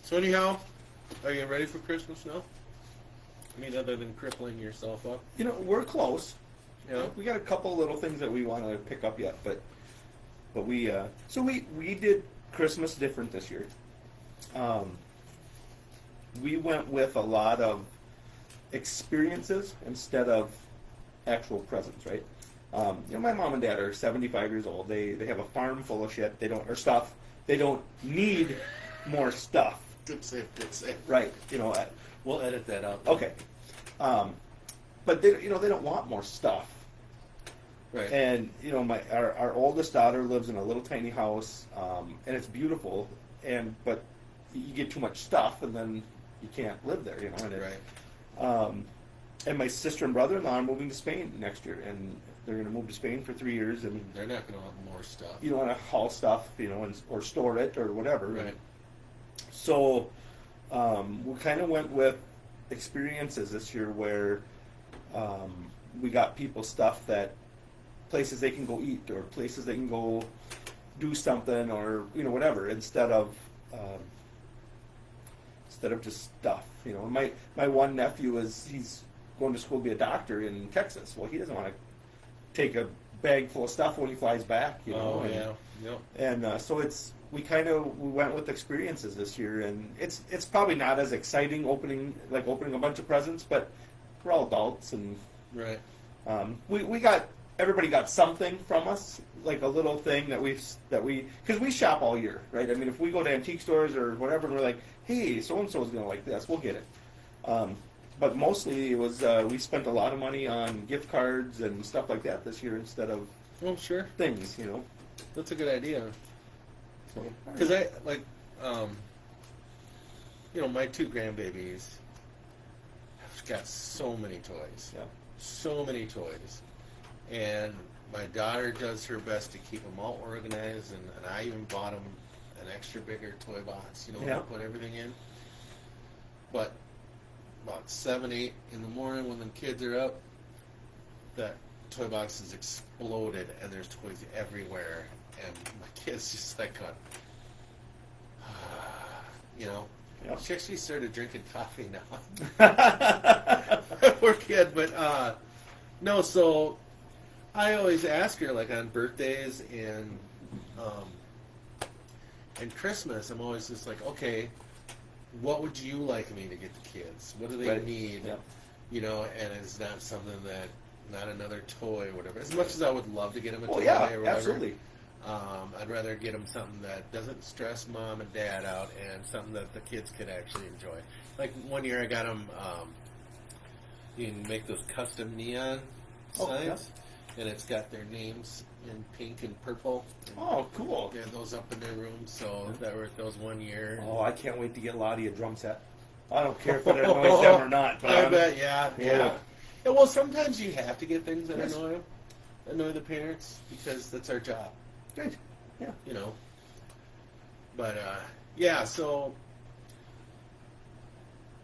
So anyhow, are you ready for Christmas now? I mean, other than crippling yourself up. We're close. Yeah. We got a couple little things that we want to pick up yet, but we we did Christmas different this year. We went with a lot of experiences instead of actual presents, right? My mom and dad are 75 years old. They have a farm full of shit. They don't need more stuff. Good save, good save. Right. We'll edit that out. Okay. But they don't want more stuff. Right. And our oldest daughter lives in a little tiny house, and it's beautiful. But you get too much stuff, and then you can't live there. Right. And my sister and brother-in-law are moving to Spain next year, and they're going to move to Spain for 3 years. And They're not going to want more stuff. you don't want to haul stuff, or store it or whatever. Right. So we kind of went with experiences this year where we got people stuff that places they can go eat or places they can go do something or whatever instead of just stuff. My one nephew he's going to school to be a doctor in Texas. Well, he doesn't want to take a bag full of stuff when he flies back. Oh, yeah. Yep. And so we went with experiences this year, and it's probably not as exciting opening a bunch of presents, but we're all adults, and Right. everybody got something from us, like a little thing because we shop all year, right? I mean, if we go to antique stores or whatever, and we're like, hey, so and so is gonna like this, we'll get it. But mostly it was we spent a lot of money on gift cards and stuff like that this year instead of Well, sure. things, That's a good idea. So, Because my two grandbabies have got so many toys. yeah. So many toys. And my daughter does her best to keep them all organized, and I even bought them an extra bigger toy box, Yeah. to put everything in. But about 7, 8 in the morning when the kids are up, that toy box is exploded, and there's toys everywhere. And my kid's just like, Yep. She actually started drinking coffee now. Poor kid, but no. So I always ask her, like on birthdays and Christmas. I'm always just like, okay, what would you like me to get the kids? What do they Right. need? Yep. You know, and it's not something that, not another toy or whatever. As much as I would love to get them a Oh toy yeah, or whatever, absolutely. I'd rather get them something that doesn't stress mom and dad out, and something that the kids could actually enjoy. Like one year, I got them. You can make those custom neon Oh, signs, and it's got their names in pink and purple. And Oh, cool. they had those up in their room, so that were those one year. Oh, I can't wait to get Lottie a drum set. I don't care if it annoys them or not. But I bet, yeah. Yeah. Yeah, well, sometimes you have to get things that Yes. annoy the parents, because that's our job. Good. Yeah. You know. But yeah, so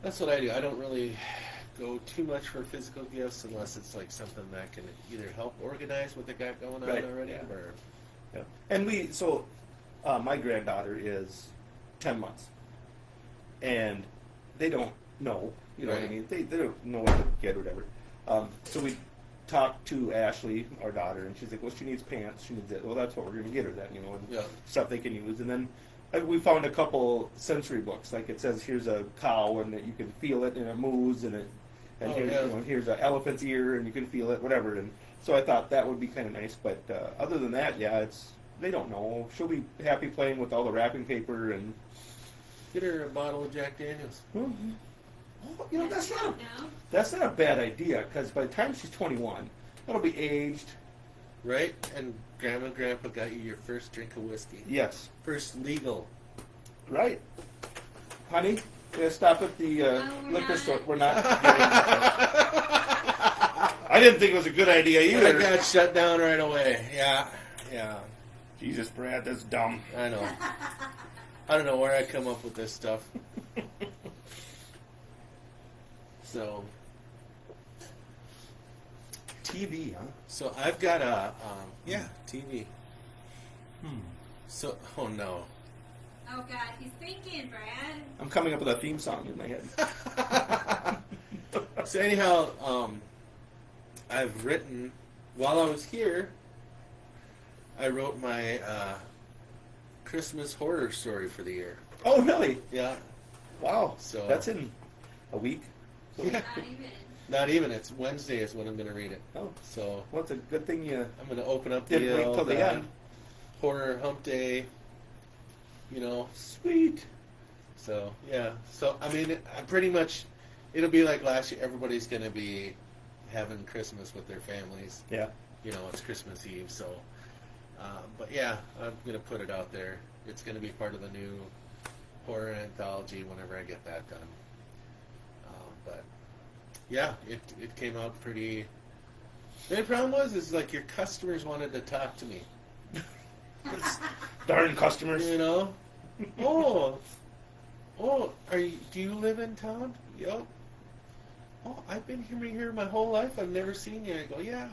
that's what I do. I don't really go too much for physical gifts unless it's like something that can either help organize what they got going on Right, already, yeah. or Yeah. And my granddaughter is 10 months, and they don't know. You know what I Right. mean? They don't know what to get or whatever. So we talked to Ashley, our daughter, and she's like, well, she needs pants. She needs it. Well, that's what we're going to get her then, you know, and Yeah. stuff they can use. And then we found a couple sensory books. Like it says, here's a cow, and that you can feel it, and it moves, and Oh, here's, yeah. you know, here's an elephant's ear, and you can feel it, whatever. And so I thought that would be kind of nice. But other than that, yeah, they don't know. She'll be happy playing with all the wrapping paper and. get her a bottle of Jack Daniels. Oh, you know, that's not No. that's not a bad idea, because by the time she's 21, that'll be aged. Right? And Grandma and Grandpa got you your first drink of whiskey. Yes, First legal. right. Honey, we're gonna stop at the we're liquor not. store. We're not. I didn't think it was a good idea I either. got shut down right away. Yeah. Yeah. Jesus, Brad, that's dumb. I know. I don't know where I come up with this stuff. So, TV, huh? so I've got a TV. Hmm. So, oh no. Oh God, he's thinking, Brad. I'm coming up with a theme song in my head. So anyhow, I've written while I was here. I wrote my Christmas horror story for the year. Oh, really? Yeah. Wow. So- That's in a week. Yeah. Not even. Not even. It's Wednesday is when I'm going to read it. Oh, So well, it's a good thing you I'm going to open up didn't wait old, till the end. horror hump day. You know. Sweet. So yeah. So I mean, I pretty much, it'll be like last year. Everybody's going to be having Christmas with their families. Yeah. You know, it's Christmas Eve. So, but yeah, I'm going to put it out there. It's going to be part of the new horror anthology whenever I get that done. But yeah, it came out pretty. The problem is like your customers wanted to talk to me. Darn customers. You know, do you live in town? Yep. Oh, I've been here my whole life. I've never seen you. I go, yeah.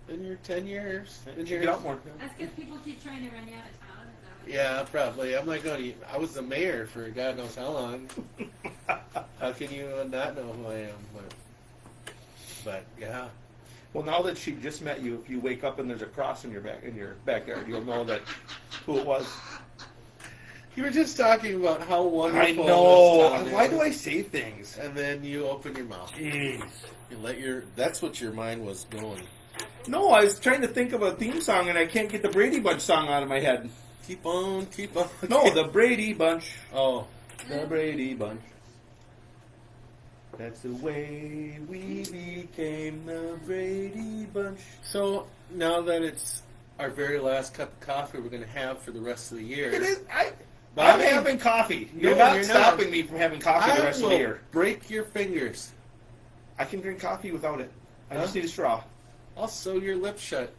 Been here 10 years. Been Should here. get out more. That's because people keep trying to run you out of town. Is that what Yeah, probably. I'm like, I was the mayor for God knows how long. How can you not know who I am? But yeah. Well, now that she just met you, if you wake up and there's a cross in your backyard, you'll know that who it was. You were just talking about how wonderful I this know. town Why is. do I say things? And then you open your mouth. Jeez. That's what your mind was going. No, I was trying to think of a theme song and I can't get the Brady Bunch song out of my head. Keep on, keep on. No, the Brady Bunch. Oh. The Brady Bunch. That's the way we became the Brady Bunch. So now that it's our very last cup of coffee we're going to have for the rest of the year. It is. But I'm I mean- having coffee. No, You're not you're stopping not. me from having coffee the I rest will of the year. break your fingers. I can drink coffee without it. I Huh? just need a straw. I'll sew your lips shut.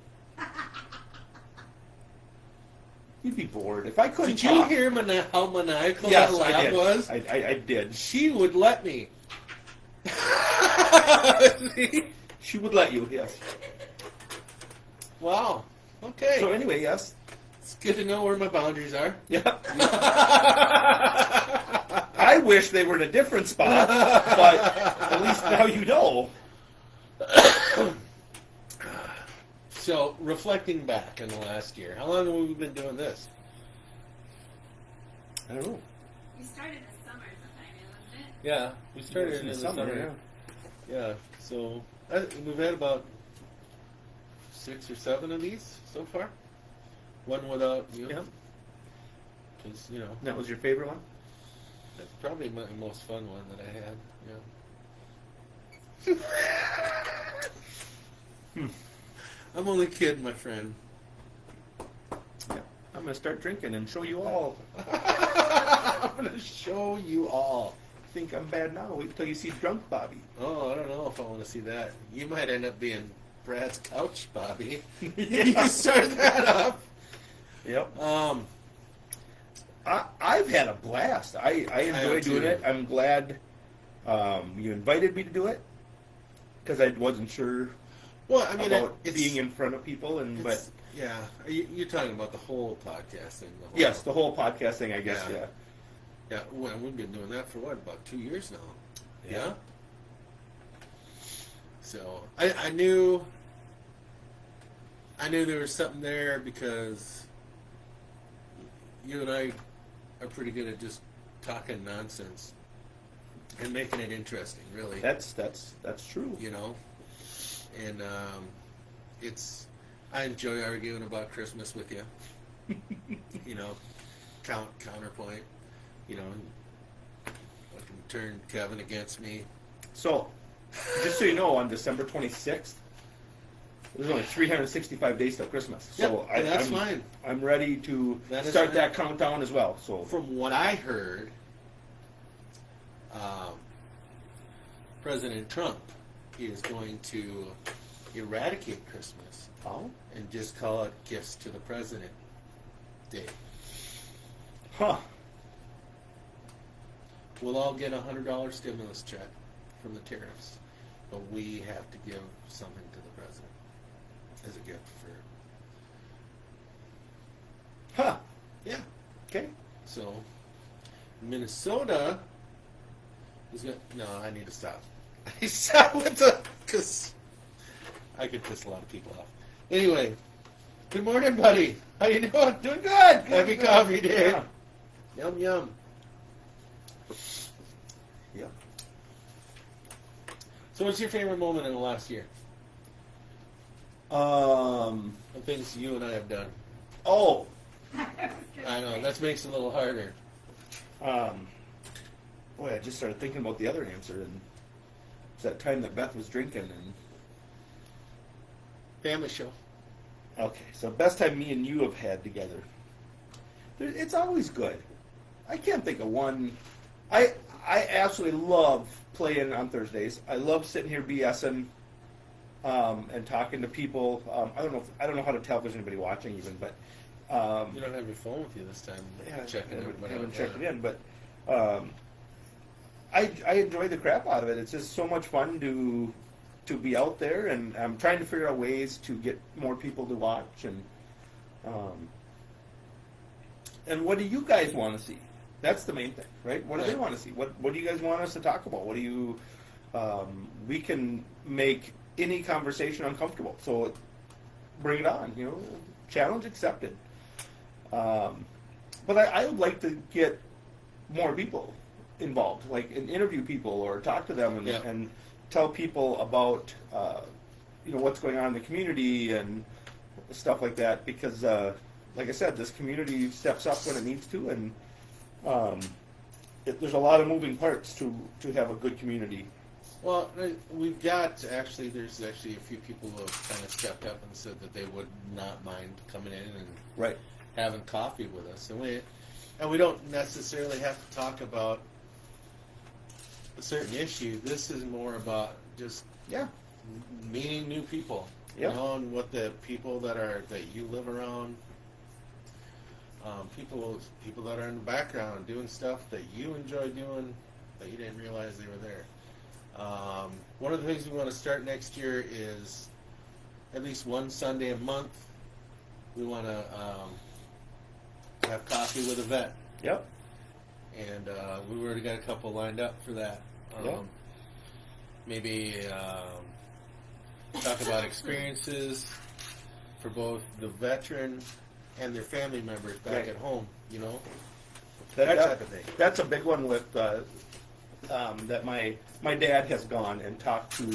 You'd be bored if I couldn't. Did you talk. hear how maniacal Yes, that I laugh did. was? I did. She would let me. See? She would let you. Yes. Wow. Okay. So anyway, yes. It's good to know where my boundaries are. Yeah. I wish they were in a different spot, but at least now you know. So, reflecting back in the last year, how long have we been doing this? I don't know. You started this summer sometime, wasn't it? Yeah, we started in the summer. Yeah, so we've had about 6 or 7 of these so far. One without you. Yeah. Because, That was your favorite one? that's probably my most fun one that I had. Yeah. I'm only kidding, my friend. Yeah. I'm going to start drinking and show you all. I'm going to show you all. Think I'm bad now. Wait till you see drunk Bobby. Oh, I don't know if I want to see that. You might end up being Brad's couch, Bobby. Yeah. You start that up. Yep. I've had a blast. I enjoy doing it. I'm glad you invited me to do it because I wasn't sure about being in front of people. Yeah, you're talking about the whole podcast thing. Yes, the whole podcast thing, I guess, yeah. Yeah, well, we've been doing that for about 2 years now. Yeah. So I knew there was something there because you and I are pretty good at just talking nonsense and making it interesting. Really, That's true. And I enjoy arguing about Christmas with you. Counterpoint. I can turn Kevin against me. So, just so you know, on December 26th, there's only 365 days till Christmas. So Yep, that's fine. I'm ready to start fine. that countdown as well. So From what I heard, President Trump is going to eradicate Christmas and just call it Gifts to the President Day. Huh. We'll all get a $100 stimulus check from the tariffs, but we have to give something to the president as a gift for. Huh. Yeah. Okay. So, Minnesota is going to. No, I need to stop. I need to stop with because I could piss a lot of people off. Anyway, good morning, buddy. How you doing? Doing good. Happy coffee day. Yeah. Yum, yum. Yeah. So, what's your favorite moment in the last year? Oh. The things you and I have done. Oh. I know, that makes it a little harder. Boy, I just started thinking about the other answer, and it's that time that Beth was drinking. And Family show. okay, so best time me and you have had together. It's always good. I can't think of one. I absolutely love playing on Thursdays. I love sitting here BSing and talking to people. I don't know how to tell if there's anybody watching even, but You don't have your phone with you this time. yeah, Checking I haven't checked it in, but I enjoy the crap out of it. It's just so much fun to be out there, and I'm trying to figure out ways to get more people to watch. And what do you guys want to see? That's the main thing, right? What do they want to see? What do you guys want us to talk about? What do you? We can make any conversation uncomfortable, so bring it on. Challenge accepted. But I would like to get more people involved, like and interview people or talk to them and tell people about what's going on in the community and stuff like that. Because, like I said, this community steps up when it needs to, and there's a lot of moving parts to have a good community. Well, we've got there's a few people who have kind of stepped up and said that they would not mind coming in and having coffee with us, and we don't necessarily have to talk about a certain issue. This is more about just meeting new people, knowing what the people that you live around. People that are in the background doing stuff that you enjoy doing that you didn't realize they were there. One of the things we want to start next year is at least one Sunday a month we want to have coffee with a vet. Yep. and we already got a couple lined up for that. Yeah. Maybe talk about experiences for both the veteran and their family members back Right. at home. You know, That type of thing. That's a big one with that my dad has gone and talked to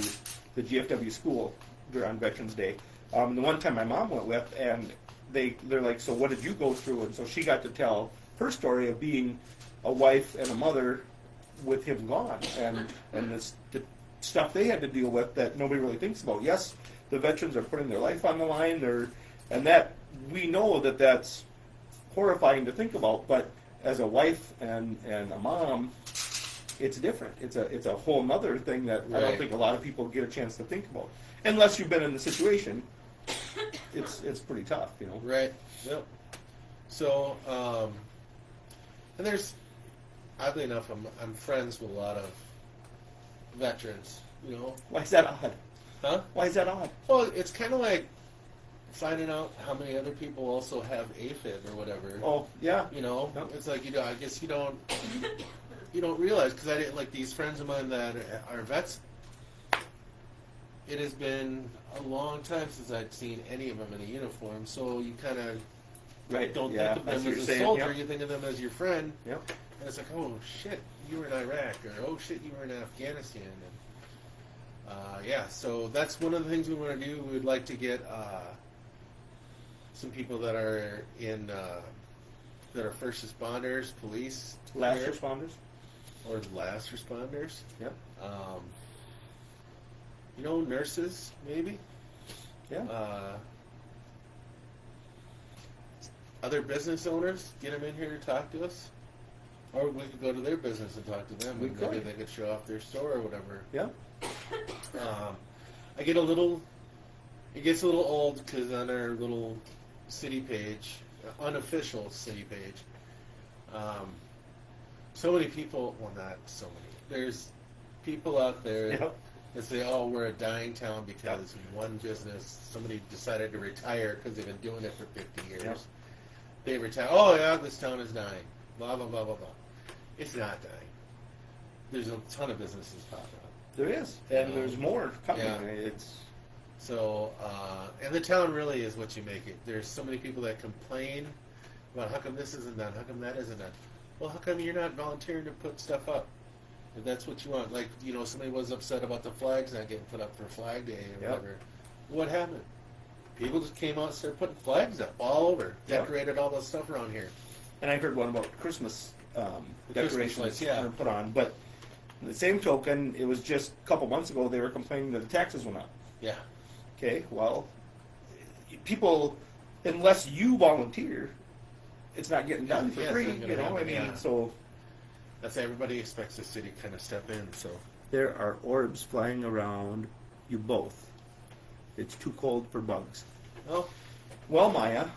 the GFW school on Veterans Day. The one time my mom went with, and they're like, so what did you go through? And so she got to tell her story of being a wife and a mother with him gone, and the stuff they had to deal with that nobody really thinks about. Yes, the veterans are putting their life on the line, and that we know that that's horrifying to think about, but as a wife and a mom, it's different. It's a whole nother thing that I don't Right. think a lot of people get a chance to think about. Unless you've been in the situation, it's pretty tough, you know. Right. Yep. So, and there's, oddly enough, I'm friends with a lot of veterans. You know, Why is that odd? huh? Why is that odd? Well, it's kind of like finding out how many other people also have AFib or whatever. Oh, yeah. You know, Yep. it's like I guess you don't realize, because I didn't, like, these friends of mine that are vets. It has been a long time since I'd seen any of them in a uniform, so you kind of Right. don't yeah, think of that's them what as you're a saying. soldier. Yep. You think of them as your friend, Yep. and it's like, oh shit, you were in Iraq, or oh shit, you were in Afghanistan, and yeah. So that's one of the things we want to do. We would like to get some people that are in that are first responders, police, Last here, responders. or last responders. Yep. You know, nurses maybe. Yeah. Other business owners, get them in here to talk to us, or we could go to their business and talk to them. We And maybe could. they could show off their store or whatever. Yeah. I get a little. It gets a little old because on our little city page, unofficial city page, so many people. Well, not so many. There's people out there Yep. that say, "Oh, we're a dying town because one business, somebody decided to retire because they've been doing it for 50 years. Yep. They retire. Oh yeah, this town is dying. Blah blah blah blah blah. It's not dying. There's a ton of businesses popping up. There is, and there's more coming. Yeah. It's So, and the town really is what you make it. There's so many people that complain about how come this isn't done, how come that isn't done. Well, how come you're not volunteering to put stuff up? If that's what you want. Like, you know, somebody was upset about the flags not getting put up for Flag Day or Yep. whatever. What happened? People just came out and started putting flags up all over. Yep. Decorated all the stuff around here. and I heard one about Christmas Christmas decorations lights, yeah. that are put on, but in the same token, it was just a couple months ago they were complaining that the taxes went up. Yeah. Okay, well, people, unless you volunteer, it's not getting done for Yeah, it's free. not gonna You know, I happen, mean, yeah. so That's everybody expects the city to kind of step in, so. there are orbs flying around you both. It's too cold for bugs. Oh, Well, Maya,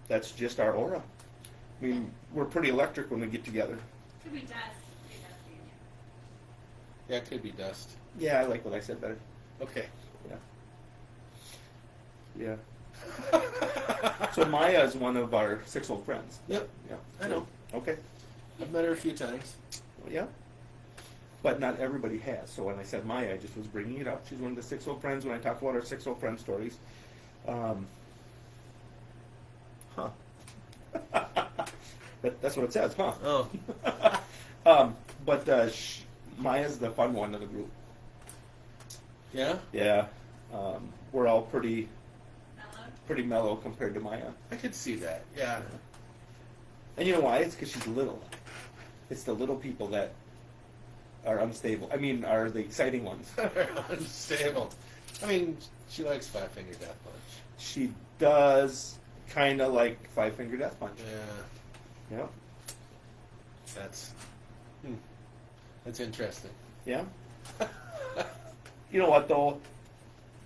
that's just our aura. I mean, we're pretty electric when we get together. Could be dust. Could be dust in you. yeah, it could be dust. Yeah, I like what I said better. Okay. Yeah. So Maya is one of our 6 old friends. Yep, Yeah. I know. Okay. I've met her a few times. Well, yeah. But not everybody has. So when I said Maya, I just was bringing it up. She's one of the 6 old friends. When I talk about our 6 old friend stories, that's what it says, huh? Oh. But Maya's the fun one of the group. Yeah? Yeah. We're all pretty Mellow. mellow compared to Maya. I could see that. Yeah. And you know why? It's because she's little. It's the little people that are unstable. I mean, are the exciting ones. Unstable. I mean, she likes Five Finger Death Punch. She does kind of like Five Finger Death Punch. Yeah. Yeah. That's interesting. Yeah. You know what though?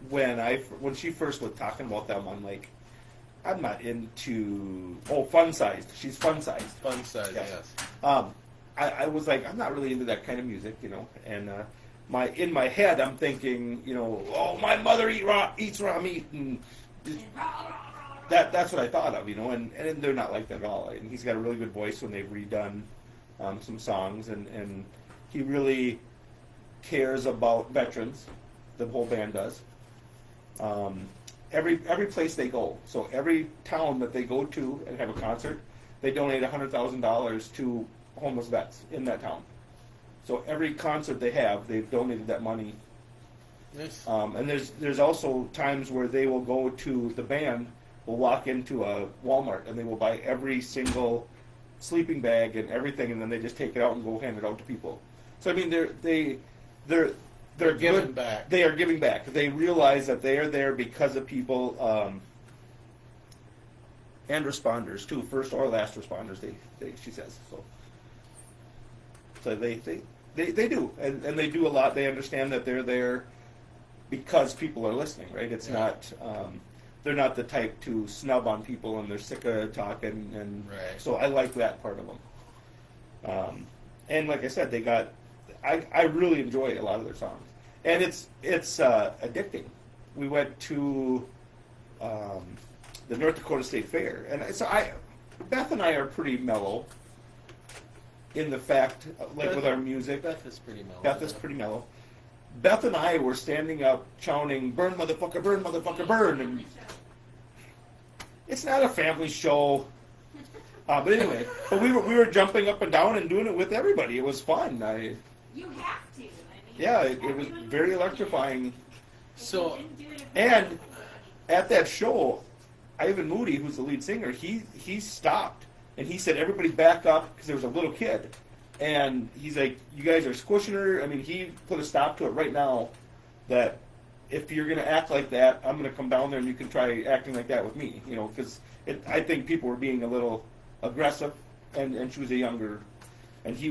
When she first was talking about them, I'm like, I'm not into fun sized. She's fun sized. Fun size, Yeah. yes. I was like, I'm not really into that kind of music, you know. And in my head, I'm thinking, you know, my mother eats raw meat, and that's what I thought of, and they're not like that at all. And he's got a really good voice when they've redone some songs, and he really cares about veterans. The whole band does. Every place they go, so every town that they go to and have a concert, they donate $100,000 to homeless vets in that town. So every concert they have, they've donated that money. Nice. And there's also times where they will go to the band, will walk into a Walmart and they will buy every single sleeping bag and everything, and then they just take it out and go hand it out to people. So I mean, they're giving good. back. They are giving back. They realize that they are there because of people, and responders too, first or last responders. She says so. So they do, and they do a lot. They understand that they're there because people are listening, right? It's not. They're not the type to snub on people, and they're sick of talking, and Right. so I like that part of them. And like I said, they got. I really enjoy a lot of their songs, and it's addicting. We went to the North Dakota State Fair, and so Beth and I are pretty mellow in the fact, like with our music. Beth is pretty mellow. Beth is pretty mellow. Beth and I were standing up shouting, "Burn, motherfucker, burn, motherfucker, burn!" And it's not a family show. But anyway, we were jumping up and down and doing it with everybody. It was fun. You have to. I mean, Yeah, it was very electrifying. So, And at that show, Ivan Moody, who's the lead singer, he stopped and he said, "Everybody back up," because there was a little kid. And he's like, "You guys are squishing her." I mean, he put a stop to it right now, that if you're going to act like that, I'm going to come down there and you can try acting like that with me, because I think people were being a little aggressive, and she was a younger, and he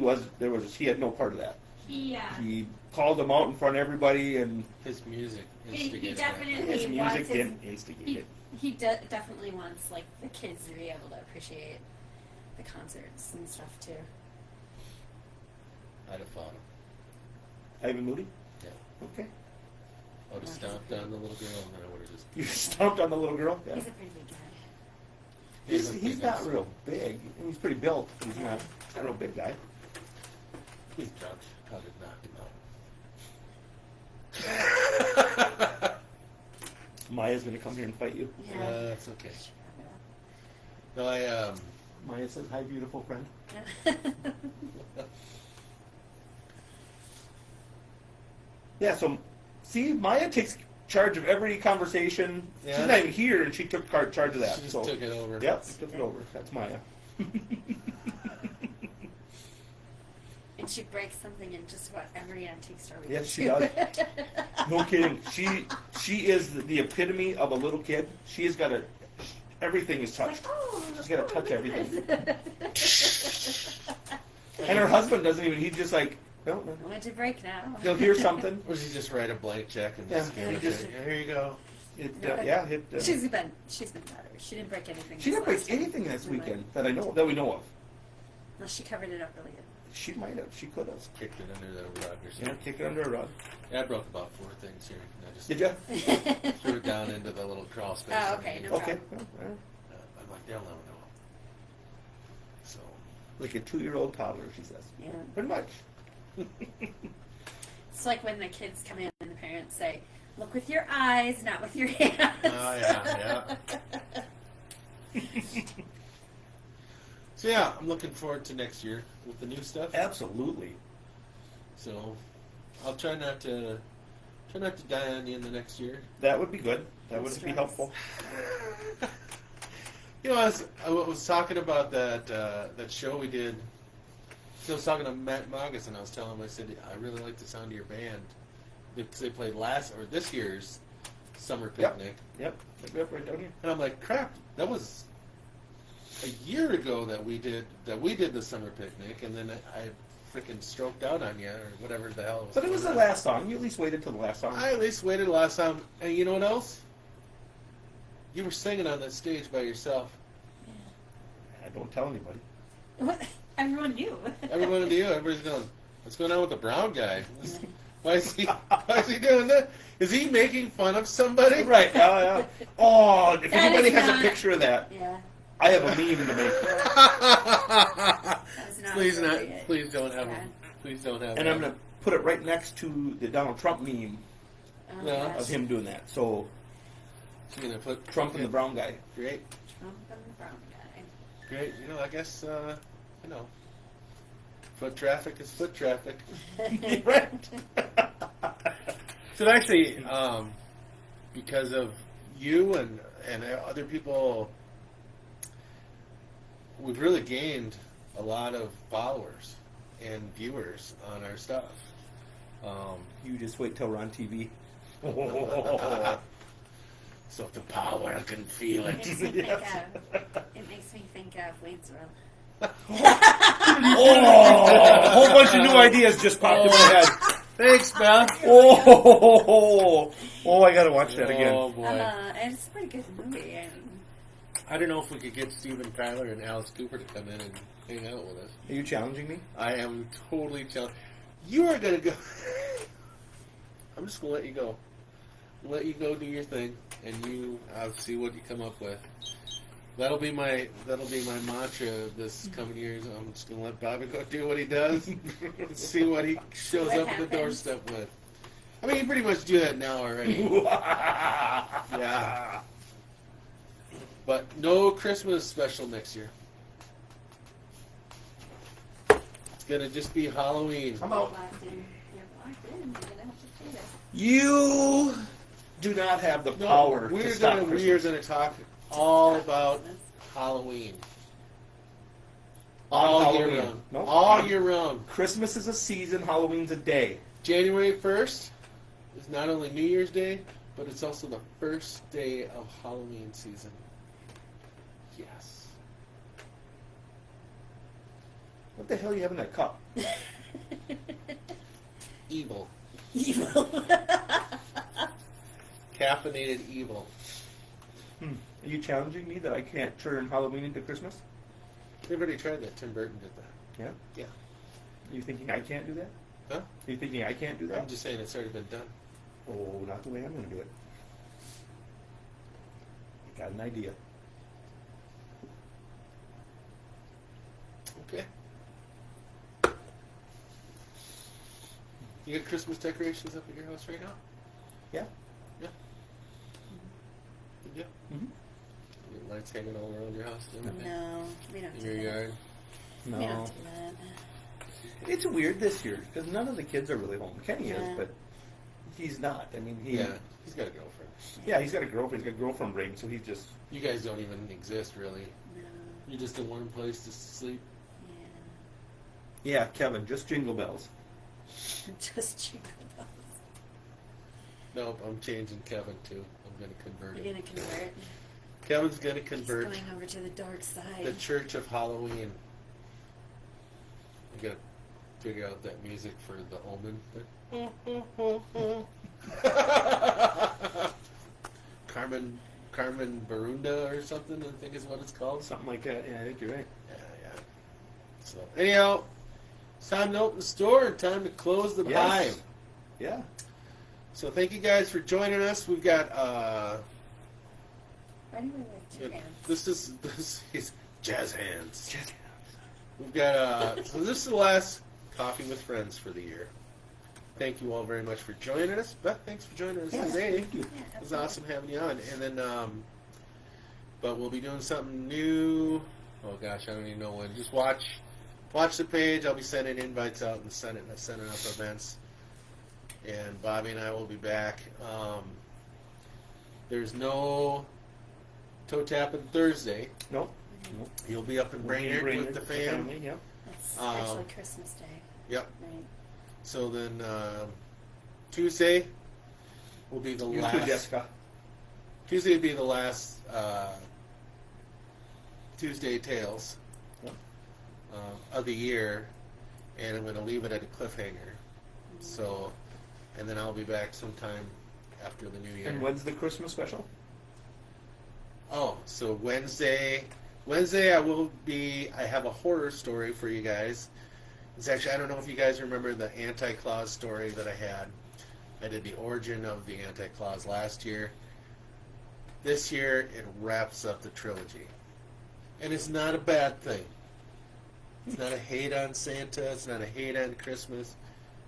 had no part of that. He called them out in front of everybody, and his music He instigated definitely his music wants his, didn't instigate it. he definitely wants like the kids to be able to appreciate the concerts and stuff too. that. I'd have fought him. Ivan Moody? Yeah. Okay. I would have stomped on the little girl, and then I would have just. You stomped on the little girl? Yeah. He's a pretty big guy. He's not real big. He's pretty built. He's not a real big guy. He's drunk. Probably knocked him out. Maya's going to come here and fight you. Yeah. That's okay. No, Maya says, "Hi, beautiful friend." Yeah, so, see, Maya takes charge of every conversation. Yeah. She's not even here, and she took charge of that. She just so. took it over. Yep, she took it over. That's Maya. And she breaks something in just about every antique store we Yes, go she to. does. No kidding. She is the epitome of a little kid. She has got everything is touched. She's got to touch everything. And her husband doesn't even. He's just like, no. What'd you break now? He'll hear something. Or does he just write a blank check and Yeah, just give he it just- to her? Here you go. She's been better. She didn't break anything. She didn't this break last anything time. this weekend that we know of. No, she covered it up really good. She might have. She could have. Kicked it under the rug or Yeah, something. kick it under a rug. Yeah, I broke about 4 things here. And I just Did you? threw it down into the little crawl space. Oh, okay, no Okay. problem. Well, I'm like, they'll never know. So, like a 2-year-old toddler, she says. Yeah. Pretty much. It's like when the kids come in and the parents say, "Look with your eyes, not with your hands." oh yeah. So yeah, I'm looking forward to next year with the new stuff. Absolutely. So, I'll try not to die on you in the next year. That would be good. That would be Stress. helpful. You know, I was talking about that show we did. So I was talking to Matt Magus, and I was telling him, I said, I really like the sound of your band because they played this year's summer picnic. Yep. Yep. Right down here. And I'm like, crap, that was a year ago that we did the summer picnic, and then I freaking stroked out on you or whatever the hell. But it was the last song. You at least waited till the last song. I at least waited last time, and you know what else? You were singing on that stage by yourself. I don't tell anybody. What? Everyone knew. Everyone knew. Everybody's going, what's going on with the brown guy? Why is he doing that? Is he making fun of somebody? Right. Yeah. Oh, if That anybody is has not- a picture of that, Yeah. I have a meme to make. That's not Please not. appropriate. Please don't have. Yeah. Please don't have. And that. I'm going to put it right next to the Donald Trump meme Oh, Yeah. gosh. of him doing that. So, So you're gonna put Trump and the brown guy. Great, Trump and the brown guy. great. You know, I guess foot traffic is foot traffic. Right. So actually, because of you and other people, we've really gained a lot of followers and viewers on our stuff. You just wait till we're on TV. So if the power can feel It it. makes me think of Wayne's World. Oh, a whole bunch of new ideas just popped in my head. Thanks, Beth. Oh, I gotta watch that again. Oh boy. And it's a pretty good movie. I don't know if we could get Steven Tyler and Alice Cooper to come in and hang out with us. Are you challenging me? I am totally challenged. You are gonna go. I'm just gonna let you go. Let you go do your thing, and I'll see what you come up with. That'll be my mantra this coming years. I'm just gonna let Bobby go do what he does, and see what he shows What up at the happens? doorstep with. I mean, you pretty much do that now already. Yeah. But no Christmas special next year. It's gonna just be Halloween. I'm out. You're locked in. You're gonna have to say this. You do not have the power to stop We are Christmas. gonna talk all about Halloween. On All year Halloween. round. Nope. All year round. Christmas is a season, Halloween's a day. January 1st is not only New Year's Day, but it's also the first day of Halloween season. Yes. What the hell you have in that cup? Evil. Evil. Caffeinated evil. Are you challenging me that I can't turn Halloween into Christmas? They've already tried that. Tim Burton did that. Yeah? Yeah. You thinking I can't do that? Huh? You thinking I can't do that? I'm just saying it's already been done. Oh, not the way I'm going to do it. I got an idea. Okay. You got Christmas decorations up at your house right now? Yeah? Yeah. Yeah. Mm-hmm. Your lights hanging all around your house and everything? No, we don't In do your that. yard? We don't No. do that. It's weird this year because none of the kids are really home. Kenny Yeah. is, but he's not. I mean, Yeah. He's got a girlfriend. Yeah, he's got a girlfriend. He's got a girlfriend ring, so he's just. You guys don't even exist, really. No. You're just in one place to sleep. Yeah. Yeah, Kevin, just jingle bells. Just jingle bells. Nope, I'm changing Kevin too. I'm going to convert You're him. gonna convert. Kevin's going to He's convert going over to the dark side. the Church of Halloween. I got to figure out that music for the Omen. Carmen Barunda or something, I think is what it's called. Something like that. Yeah, I think you're right. Yeah. So anyhow, it's time to open the store and time to close the Yes. hive. Yeah. So thank you guys for joining us. We've got Why do we like two hands? this is jazz hands. We've got so this is the last Coffee with Friends for the year. Thank you all very much for joining us. Beth, thanks for joining us today. Thank you. Yeah, It was awesome having you on. And then, but we'll be doing something new. Oh gosh, I don't even know when. Just watch the page. I'll be sending invites out and sending up events. And Bobby and I will be back. There's no toe tapping Thursday. Nope. You'll be up in Brainerd with the fam. Yeah. That's actually Christmas Day. Yep. Right. So then Tuesday will be the You last. too, Jessica. Tuesday will be the last Tuesday Tales Yep. of the year, and I'm going to leave it at a cliffhanger. So, and then I'll be back sometime after the New Year. And when's the Christmas special? Oh, so Wednesday I have a horror story for you guys. It's actually, I don't know if you guys remember the Anti-Claus story that I had. I did the origin of the Anti-Claus last year. This year, it wraps up the trilogy. And it's not a bad thing. It's not a hate on Santa. It's not a hate on Christmas.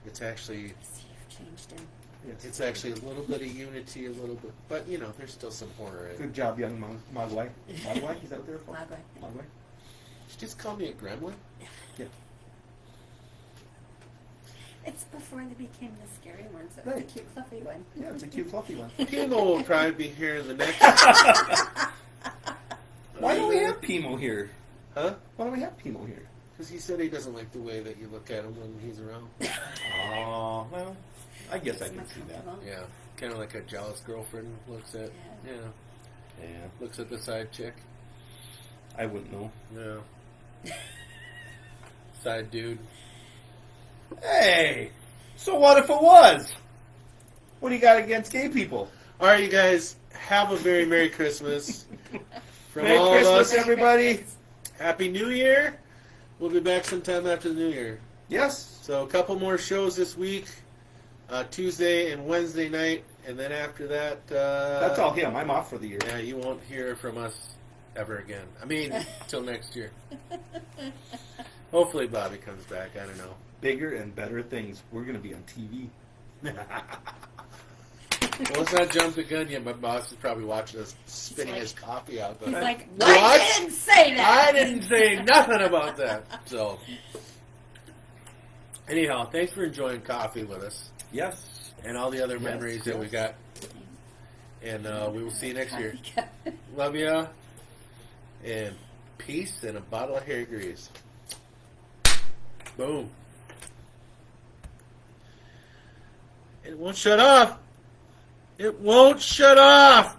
It's actually... See, you've changed him. Yes. It's actually a little bit of unity, a little bit... But, you know, there's still some horror in it. Good job, young Mogwai. Mogwai? Is that what they're called? Mogwai. Mogwai? Did you just call me a gremlin? Yeah. It's before they became the scary one, so Right. it's a cute, fluffy one. Yeah, it's a cute, fluffy one. Pimo will probably be here in the next... Why don't we have Pimo here? Huh? Why don't we have Pimo here? Because he said he doesn't like the way that you look at him when he's around. Oh, well, I guess I It's can more see that. comfortable. Yeah. Kind of like a jealous girlfriend looks at... Yeah. Yeah. Yeah, Looks at the side chick. I wouldn't know. Yeah. Side dude. Hey! So what if it was? What do you got against gay people? All right, you guys, have a very Merry Christmas. From Merry all Christmas, of us, everybody! Happy New Year. We'll be back sometime after the New Year. Yes. So a couple more shows this week, Tuesday and Wednesday night, and then after that... That's all him. I'm off for the year. Yeah, you won't hear from us ever again. I mean, till next year. Hopefully Bobby comes back. I don't know. Bigger and better things. We're going to be on TV. Well, let's not jump the gun yet. My boss is probably watching us spitting like- his coffee out. He's But like, What? I didn't say that. I didn't say nothing about that. So, anyhow, thanks for enjoying coffee with us Yes. and all the other Yes, memories that we yes. got. And we will see you next year. Love ya. And peace and a bottle of hair grease. Boom. It won't shut off. It won't shut off.